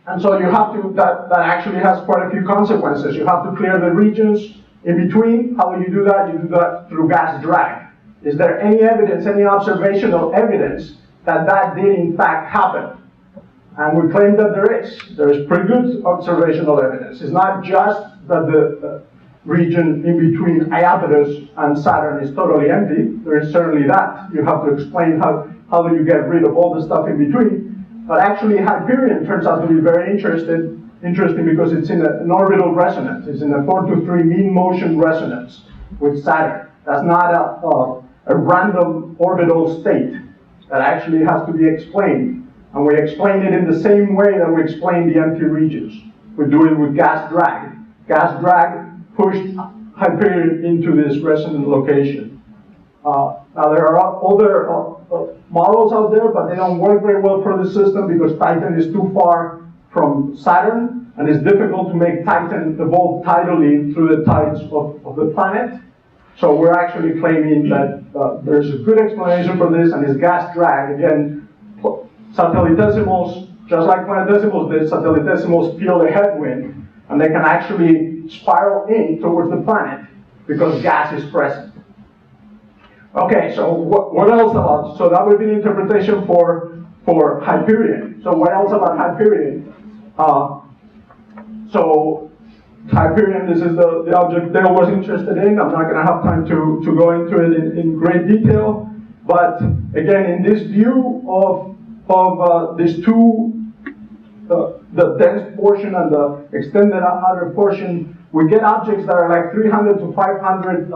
And so you have to, that actually has quite a few consequences. You have to clear the regions in between. How do you do that? You do that through gas drag. Is there any evidence, any observational evidence that did in fact happen? And we claim that there is. There is pretty good observational evidence. It's not just that the region in between Iapetus and Saturn is totally empty. There is certainly that. You have to explain how do you get rid of all the stuff in between. But actually Hyperion turns out to be very interesting because it's in an orbital resonance. It's in a 4-to-3 mean motion resonance with Saturn. That's not a random orbital state that actually has to be explained. And we explain it in the same way that we explain the empty regions. We do it with gas drag. Gas drag pushed Hyperion into this resonant location. Now there are other models out there, but they don't work very well for the system because Titan is too far from Saturn, and it's difficult to make Titan evolve tidally through the tides of the planet. So we're actually claiming that there's a good explanation for this, and it's gas drag. Again, satellitesimals, just like planetesimals did, satellitesimals feel the headwind, and they can actually spiral in towards the planet because gas is present. Okay, so what else about? So that would be the interpretation for Hyperion. So what else about Hyperion? So Hyperion, this is the object Dale was interested in. I'm not going to have time to go into it in great detail. But again, in this view of these two, the dense portion and the extended outer portion, we get objects that are like 300 to 500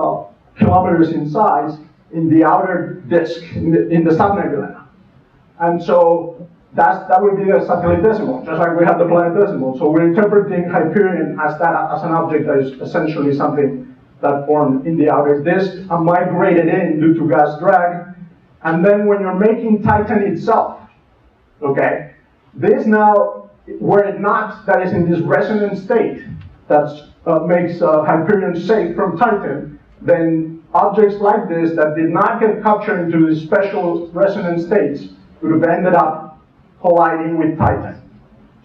kilometers in size in the outer disk, in the subnebula. And so that would be the satellitesimal, just like we have the planetesimal. So we're interpreting Hyperion as an object that is essentially something that formed in the outer disk and migrated in due to gas drag. And then when you're making Titan itself, okay, this now, were it not that is in this resonant state that makes Hyperion safe from Titan, then objects like this that did not get captured into these special resonant states would have ended up colliding with Titan.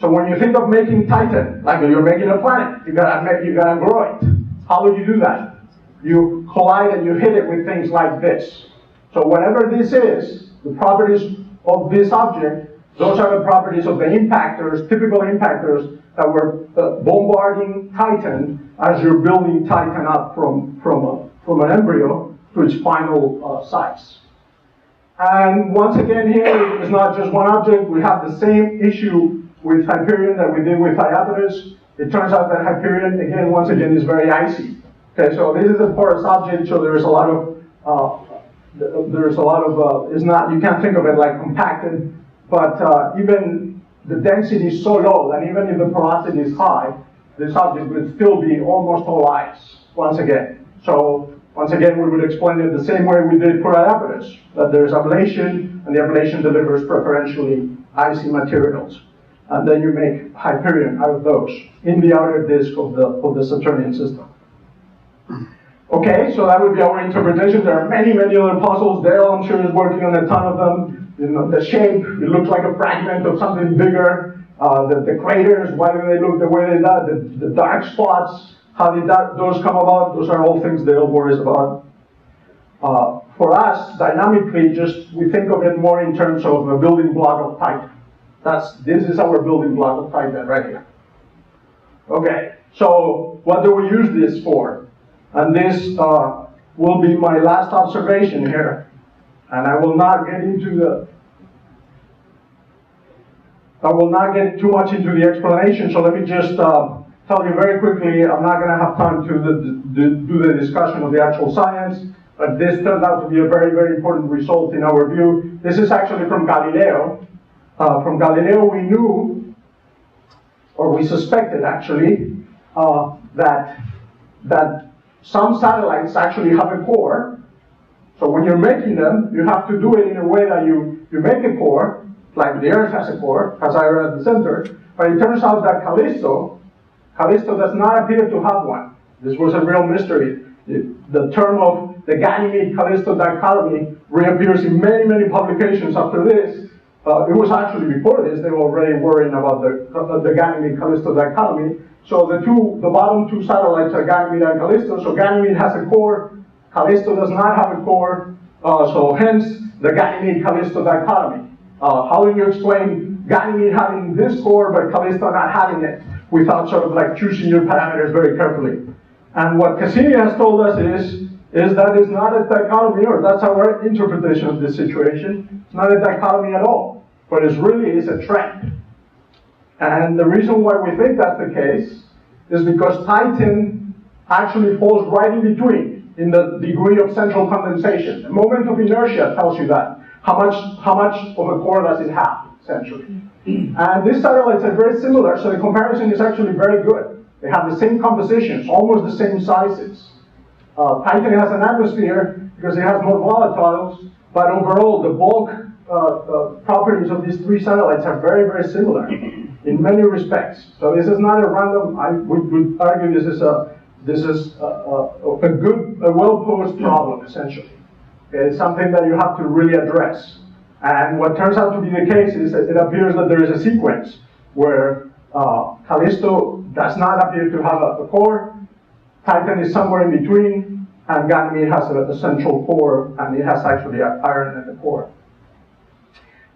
So when you think of making Titan, like you're making a planet, you gotta grow it. How would you do that? You collide and you hit it with things like this. So whatever this is, the properties of this object, those are the properties of the impactors, typical impactors that were bombarding Titan as you're building Titan up from an embryo to its final size. And once again here, it's not just one object. We have the same issue with Hyperion that we did with Iapetus. It turns out that Hyperion, again, once again, is very icy. Okay, so this is a porous object, so there's a lot of, it's not, you can't think of it like compacted, but even the density is so low that even if the porosity is high, this object would still be almost all ice, once again. So, once again, we would explain it the same way we did for Iapetus, that there's ablation, and the ablation delivers preferentially icy materials. And then you make Hyperion out of those in the outer disk of the Saturnian system. Okay, so that would be our interpretation. There are many, many other puzzles. Dale, I'm sure, is working on a ton of them. You know, the shape, it looks like a fragment of something bigger. The craters, why do they look the way they do? The dark spots, how did those come about? Those are all things Dale worries about. For us, dynamically, we think of it more in terms of a building block of Titan. This is our building block of Titan right here. Okay, so what do we use this for? And this will be my last observation here. And I will not get too much into the explanation, so let me just tell you very quickly. I'm not going to have time to do the discussion of the actual science, but this turned out to be a very, very important result in our view. This is actually from Galileo. From Galileo, we knew, or we suspected actually, that some satellites actually have a core. So when you're making them, you have to do it in a way that you make a core, like the Earth has a core, has iron at the center. But it turns out that Callisto does not appear to have one. This was a real mystery. The term of the Ganymede-Callisto dichotomy reappears in many, many publications after this. It was actually before this, they were already worrying about the Ganymede-Callisto dichotomy. So the bottom two satellites are Ganymede and Callisto. So Ganymede has a core, Callisto does not have a core. So hence the Ganymede-Callisto dichotomy. How do you explain Ganymede having this core but Callisto not having it without sort of like choosing your parameters very carefully? And what Cassini has told us is that it's not a dichotomy, or that's our interpretation of this situation. It's not a dichotomy at all, but it really is a trend. And the reason why we think that's the case is because Titan actually falls right in between in the degree of central condensation. The moment of inertia tells you that. How much of a core does it have, essentially? And these satellites are very similar, so the comparison is actually very good. They have the same compositions, almost the same sizes. Titan has an atmosphere because it has more volatiles, but overall the bulk properties of these three satellites are very, very similar in many respects. So this is not a random. I would argue this is a well-posed problem, essentially. It's something that you have to really address. And what turns out to be the case is that it appears that there is a sequence where Callisto does not appear to have a core, Titan is somewhere in between, and Ganymede has a central core, and it has actually iron in the core.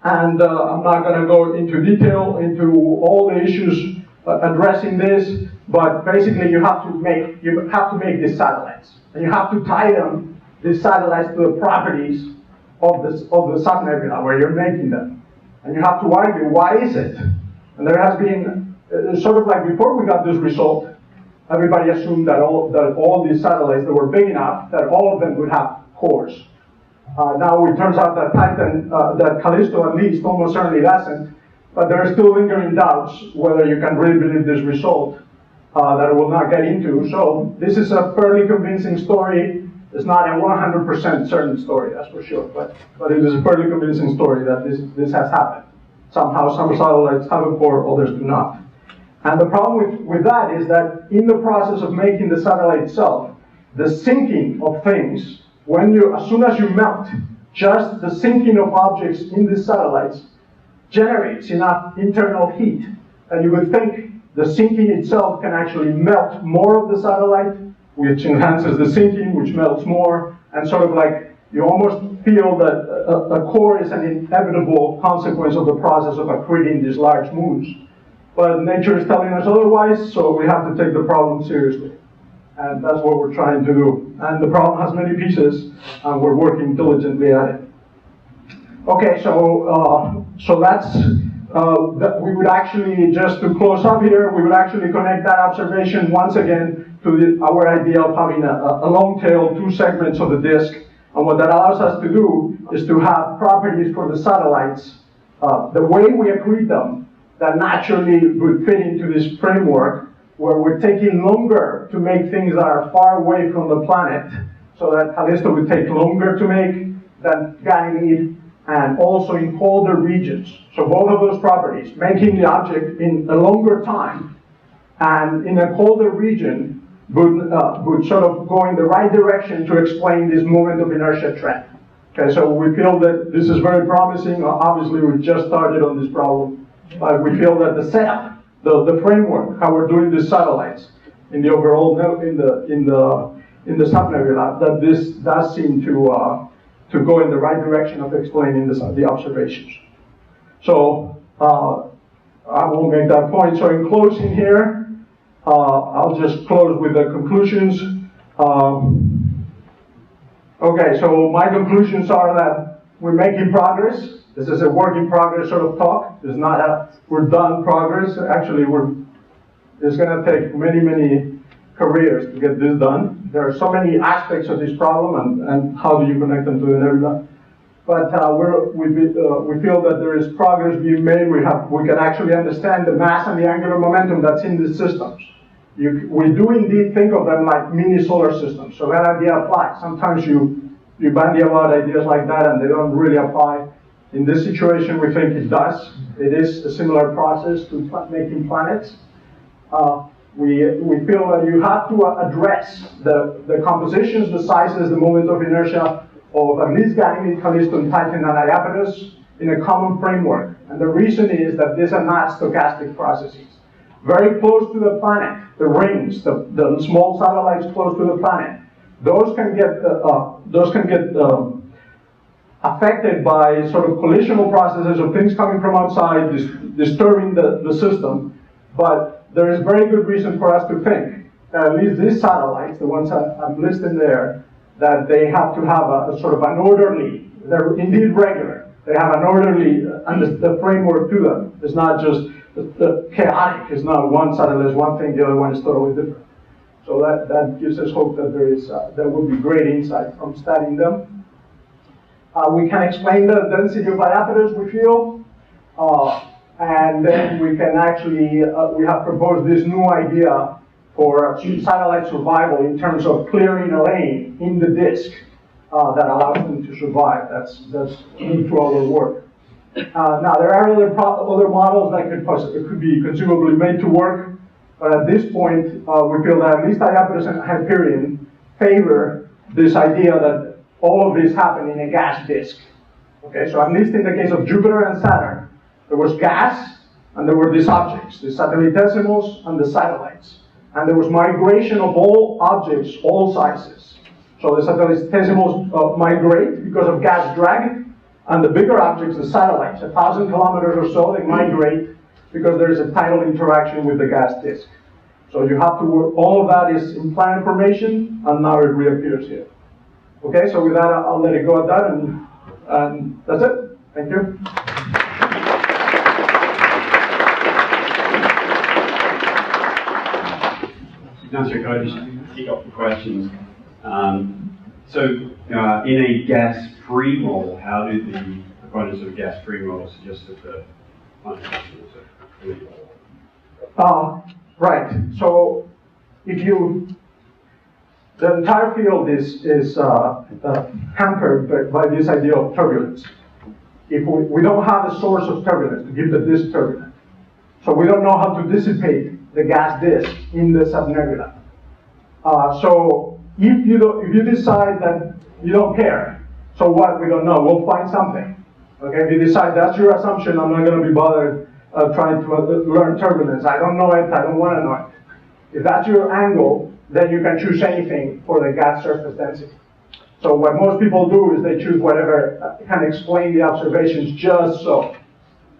And I'm not going to go into detail into all the issues addressing this, but basically you have to make these satellites, and you have to tie them, these satellites, to the properties of the subnebula where you're making them, and you have to argue why is it. And there has been sort of like before we got this result, everybody assumed that all these satellites that were big enough that all of them would have cores. Now it turns out that Titan, that Callisto at least almost certainly doesn't, but there are still lingering doubts whether you can really believe this result. that I will not get into. So this is a fairly convincing story. It's not a 100% certain story, that's for sure, but it is a fairly convincing story that this has happened. Somehow some satellites have it for others do not. And the problem with that is that in the process of making the satellite itself, the sinking of things, as soon as you melt, just the sinking of objects in the satellites generates enough internal heat that you would think the sinking itself can actually melt more of the satellite, which enhances the sinking, which melts more, and sort of like you almost feel that a core is an inevitable consequence of the process of accreting these large moons. But nature is telling us otherwise, so we have to take the problem seriously. And that's what we're trying to do. And the problem has many pieces, and we're working diligently at it. Okay, so that's, we would actually, just to close up here, we would actually connect that observation once again to our idea of having a long tail, 2 segments of the disk. And what that allows us to do is to have properties for the satellites, the way we accrete them, that naturally would fit into this framework where we're taking longer to make things that are far away from the planet, so that Callisto would take longer to make than Ganymede, and also in colder regions. So both of those properties, making the object in a longer time and in a colder region, would sort of go in the right direction to explain this moment of inertia trend. Okay, so we feel that this is very promising. Obviously, we just started on this problem, but we feel that the setup, the framework, how we're doing these satellites in the overall in the subnebula, that this does seem to go in the right direction of explaining the observations. So I will make that point. So in closing here, I'll just close with the conclusions. Okay, so my conclusions are that we're making progress. This is a work in progress sort of talk. It's not a we're done progress. Actually, it's going to take many, many careers to get this done. There are so many aspects of this problem, and how do you connect them to the nebula? But we feel that there is progress being made. We can actually understand the mass and the angular momentum that's in these systems. We do indeed think of them like mini solar systems. So that idea applies. Sometimes you bandy about ideas like that, and they don't really apply. In this situation, we think it does. It is a similar process to making planets. We feel that you have to address the compositions, the sizes, the moment of inertia of at least Ganymede, Callisto, and Titan, and Iapetus in a common framework. And the reason is that these are not stochastic processes. Very close to the planet, the rings, the small satellites close to the planet, those can get affected by sort of collisional processes of things coming from outside, disturbing the system. But there is very good reason for us to think that at least these satellites, the ones I'm listing there, that they have to have a sort of an orderly, they're indeed regular. They have an orderly the framework to them. It's not just the chaotic. It's not one satellite is one thing, the other one is totally different. So that gives us hope that there will be great insight from studying them. We can explain the density of Iapetus, we feel. And then we can actually, we have proposed this new idea for satellite survival in terms of clearing a lane in the disk that allows them to survive. That's key to our work. Now, there are other models that could be conceivably made to work, but at this point, we feel that at least Iapetus and Hyperion favor this idea that all of this happened in a gas disk. Okay, so at least in the case of Jupiter and Saturn, there was gas, and there were these objects, the Planetesimals and the satellites. And there was migration of all objects, all sizes. So the Planetesimals migrate because of gas drag, and the bigger objects, the satellites, 1,000 kilometers or so, they migrate because there is a tidal interaction with the gas disk. So you have to work, all of that is in planet formation, and now it reappears here. Okay, so with that, I'll let it go at that, and that's it. Thank you. Ignacio, could I just kick off the questions? In a gas-free model, how do the proponents of a gas-free model suggest that the planet is free? Right. So if the entire field is hampered by this idea of turbulence. If we don't have a source of turbulence to keep the disk turbulent, so we don't know how to dissipate the gas disk in the subnebula. So if you decide that you don't care, so what? We don't know. We'll find something. Okay. If you decide that's your assumption, I'm not going to be bothered trying to learn turbulence. I don't know it. I don't want to know it. If that's your angle, then you can choose anything for the gas surface density. So what most people do is they choose whatever can explain the observations just so.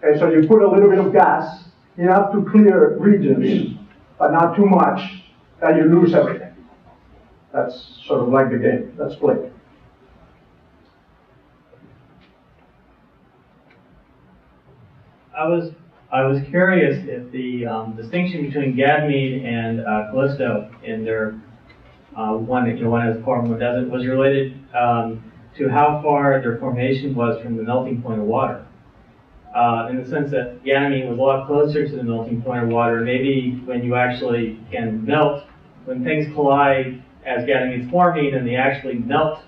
Okay, so you put a little bit of gas, enough to clear regions, but not too much that you lose everything. That's sort of like the game. Let's play. I was curious if the distinction between Ganymede and Callisto in their one has formed, one doesn't, was related to how far their formation was from the melting point of water. In the sense that Ganymede was a lot closer to the melting point of water. Maybe when you actually can melt, when things collide as Ganymede's forming and they actually melt,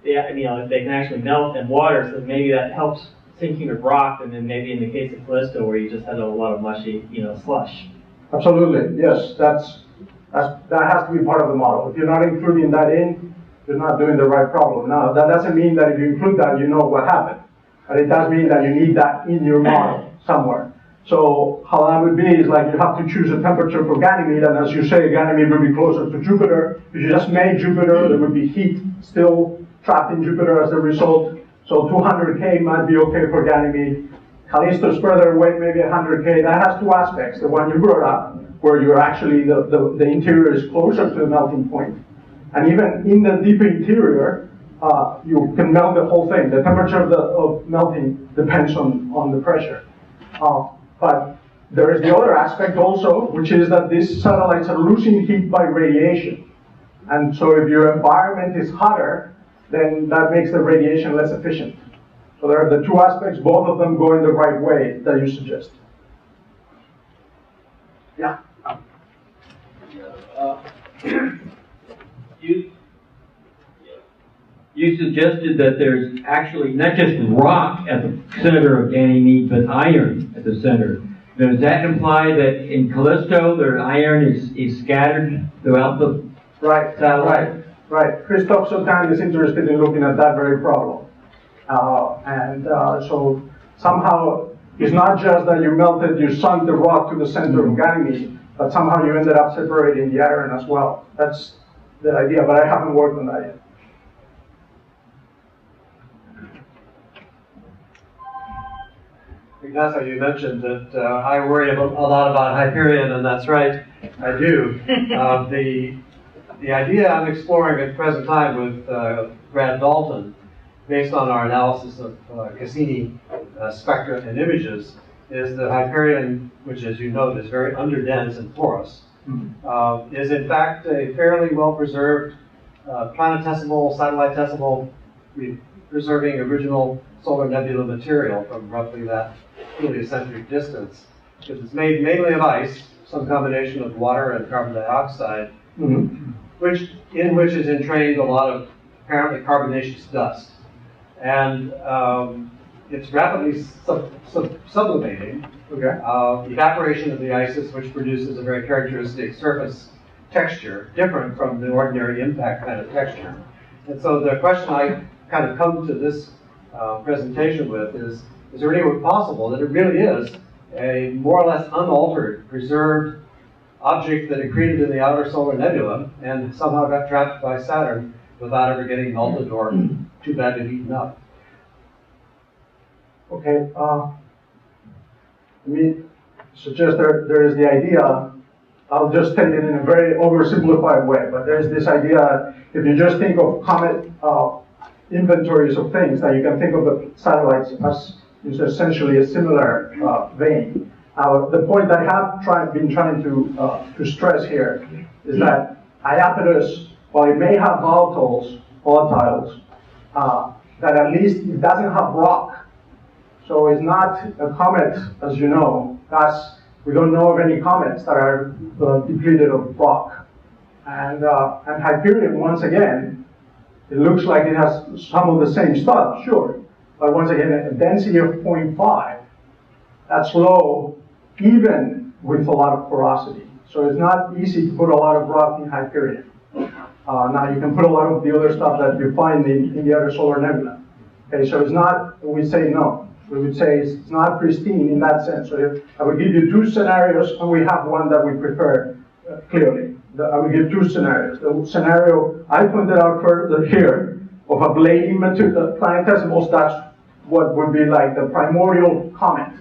they can actually melt in water, so maybe that helps sinking of rock, and then maybe in the case of Callisto where you just had a lot of mushy, slush. Absolutely, yes. That has to be part of the model. If you're not including that in, you're not doing the right problem. Now, that doesn't mean that if you include that, you know what happened. But it does mean that you need that in your model somewhere. So how that would be is like you have to choose a temperature for Ganymede, and as you say, Ganymede would be closer to Jupiter. If you just made Jupiter, there would be heat still trapped in Jupiter as a result. So 200K might be okay for Ganymede. Callisto is further away, maybe 100K. That has two aspects. The one you brought up, where you're actually, the interior is closer to the melting point. And even in the deep interior, you can melt the whole thing. The temperature of melting depends on the pressure. But there is the other aspect also, which is that these satellites are losing heat by radiation. And so if your environment is hotter, then that makes the radiation less efficient. So there are the two aspects, both of them going the right way that you suggest. Yeah? You suggested that there's actually not just rock at the center of Ganymede, but iron at the center. Does that imply that in Callisto, the iron is scattered throughout the satellite? Right. Christophe Sautin is interested in looking at that very problem. So somehow, it's not just that you sunk the rock to the center of Ganymede, but somehow you ended up separating the iron as well. That's the idea, but I haven't worked on that yet. Ignacio, you mentioned that I worry a lot about Hyperion, and that's right, I do. The idea I'm exploring at the present time with Brad Dalton, based on our analysis of Cassini spectra and images, is that Hyperion, which as you note is very underdense and porous, is in fact a fairly well-preserved planetesimal, satellitesimal, preserving original solar nebula material from roughly that heliocentric distance. Because it's made mainly of ice, some combination of water and carbon dioxide, in which is entrained a lot of apparently carbonaceous dust. And it's rapidly sublimating. Evaporation of the ices, which produces a very characteristic surface texture, different from the ordinary impact kind of texture. And so the question I kind of come to this presentation with is there any way possible that it really is a more or less unaltered, preserved object that accreted in the outer solar nebula and somehow got trapped by Saturn without ever getting melted or too badly beaten up? Okay, let me suggest there is the idea. I'll just state it in a very oversimplified way, but there's this idea, if you just think of comet inventories of things, that you can think of the satellites as is essentially a similar vein. The point I have been trying to stress here is that Iapetus, while it may have volatiles, that at least it doesn't have rock. So it's not a comet, as you know, We don't know of any comets that are depleted of rock. And Hyperion, once again, it looks like it has some of the same stuff, sure. But once again, a density of 0.5, that's low, even with a lot of porosity. So it's not easy to put a lot of rock in Hyperion. Now you can put a lot of the other stuff that you find in the other solar nebula. Okay, so it's not, we say no. We would say it's not pristine in that sense. So I would give you two scenarios, and we have one that we prefer clearly. I would give two scenarios. The scenario I pointed out further here of ablating material, planetesimals, that's what would be like the primordial comet.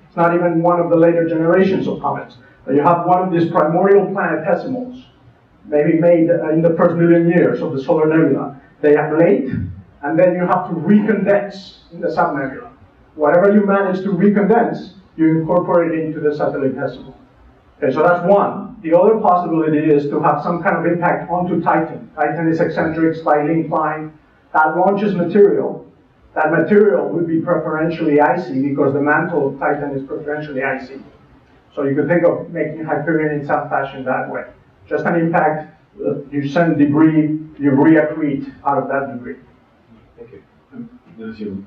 It's not even one of the later generations of comets. You have one of these primordial planetesimals, maybe made in the first million years of the solar nebula. They ablate, and then you have to recondense in the subnebula. Whatever you manage to recondense, you incorporate it into the satellitesimal. Okay, so that's one. The other possibility is to have some kind of impact onto Titan. Titan is eccentric, slightly inclined. That launches material. That material would be preferentially icy because the mantle of Titan is preferentially icy. So you could think of making Hyperion in some fashion that way. Just an impact, you send debris, you reaccrete out of that debris. Thank you. Ignacio,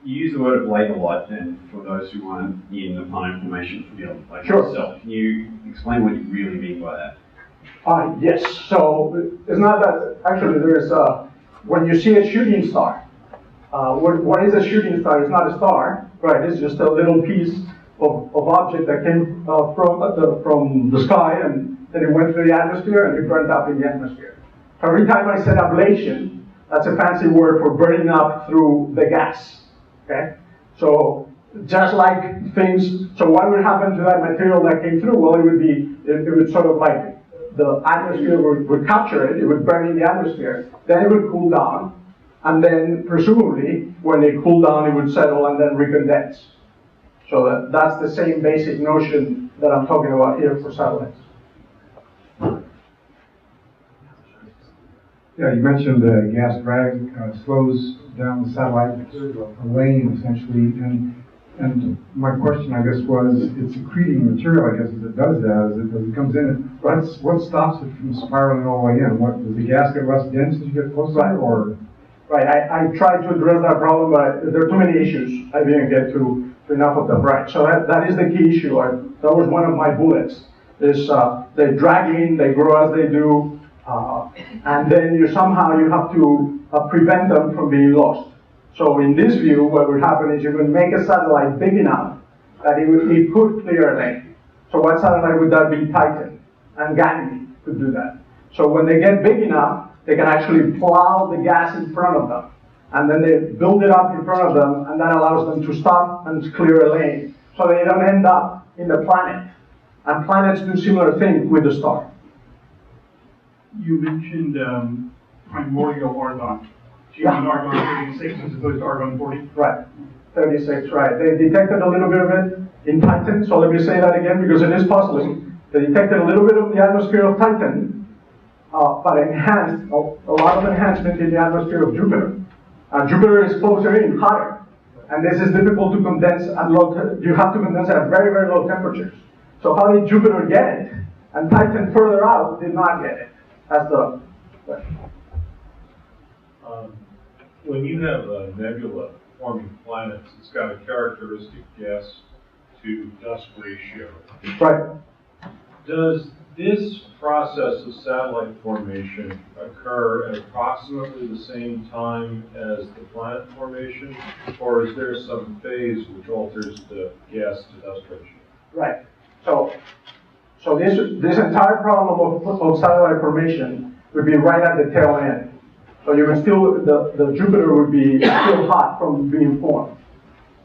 you use the word ablate a lot, and for those who aren't in the planet formation field, like Sure. yourself, can you explain what you really mean by that? Yes, so it's not that, actually there's, when you see a shooting star, what is a shooting star? It's not a star, right? It's just a little piece of object that came from the sky, and then it went through the atmosphere and it burned up in the atmosphere. So every time I said ablation, that's a fancy word for burning up through the gas, okay? So just like things, so what would happen to that material that came through? Well, it would sort of like, the atmosphere would capture it, it would burn in the atmosphere, then it would cool down, and then presumably, when it cooled down, it would settle and then recondense. So that's the same basic notion that I'm talking about here for satellites. Yeah, you mentioned gas drag slows down the satellite lane essentially, and my question, I guess, was it's accreting material. I guess as it does that, as it comes in, what stops it from spiraling all the way in? What does the gas get less dense as you get closer, or? Right. I tried to address that problem, but there are too many issues. I didn't get to enough of them. Right. So that is the key issue. That was one of my bullets. Is they drag in, they grow as they do. And then you have to prevent them from being lost. So in this view, what would happen is you would make a satellite big enough that it could clear a lane. So what satellite would that be? Titan and Ganymede could do that. So when they get big enough, they can actually plow the gas in front of them. And then they build it up in front of them, and that allows them to stop and clear a lane. So they don't end up in the planet. And planets do similar thing with the star. You mentioned primordial argon. Do you mean argon 36 as opposed to argon 40? Right, 36, right. They detected a little bit of it in Titan, so let me say that again because it is puzzling. They detected a little bit of the atmosphere of Titan, but enhanced, a lot of enhancement in the atmosphere of Jupiter. Jupiter is closer in, hotter, and this is difficult to condense at you have to condense at very, very low temperatures. So how did Jupiter get it? And Titan further out did not get it. That's the question. When you have a nebula forming planets, it's got a characteristic gas to dust ratio. Right. Does this process of satellite formation occur at approximately the same time as the planet formation, or is there some phase which alters the gas to dust ratio? Right. So this entire problem of satellite formation would be right at the tail end. So you would still, the Jupiter would be still hot from being formed.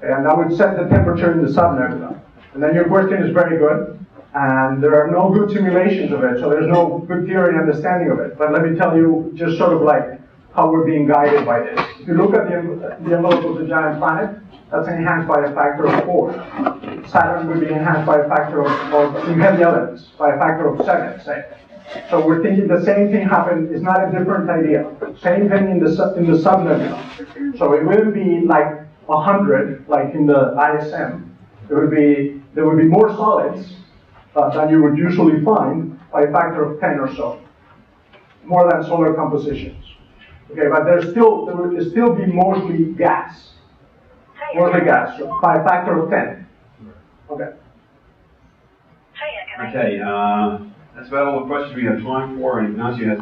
And that would set the temperature in the subnebula. And then your question is very good. And there are no good simulations of it, so there's no good theory and understanding of it. But let me tell you just sort of like how we're being guided by this. If you look at the envelope of the giant planet, that's enhanced by a factor of 4. Saturn would be enhanced by a factor of in heavy elements, by a factor of 7, say. So we're thinking the same thing happened. It's not a different idea. Same thing in the subnebula. So it wouldn't be like 100, like in the ISM. there would be more solids than you would usually find by a factor of 10 or so, more than solar compositions. Okay, but there would still be mostly gas, so by a factor of 10. Okay. Okay, that's about all the questions we have time for, and Ignacio has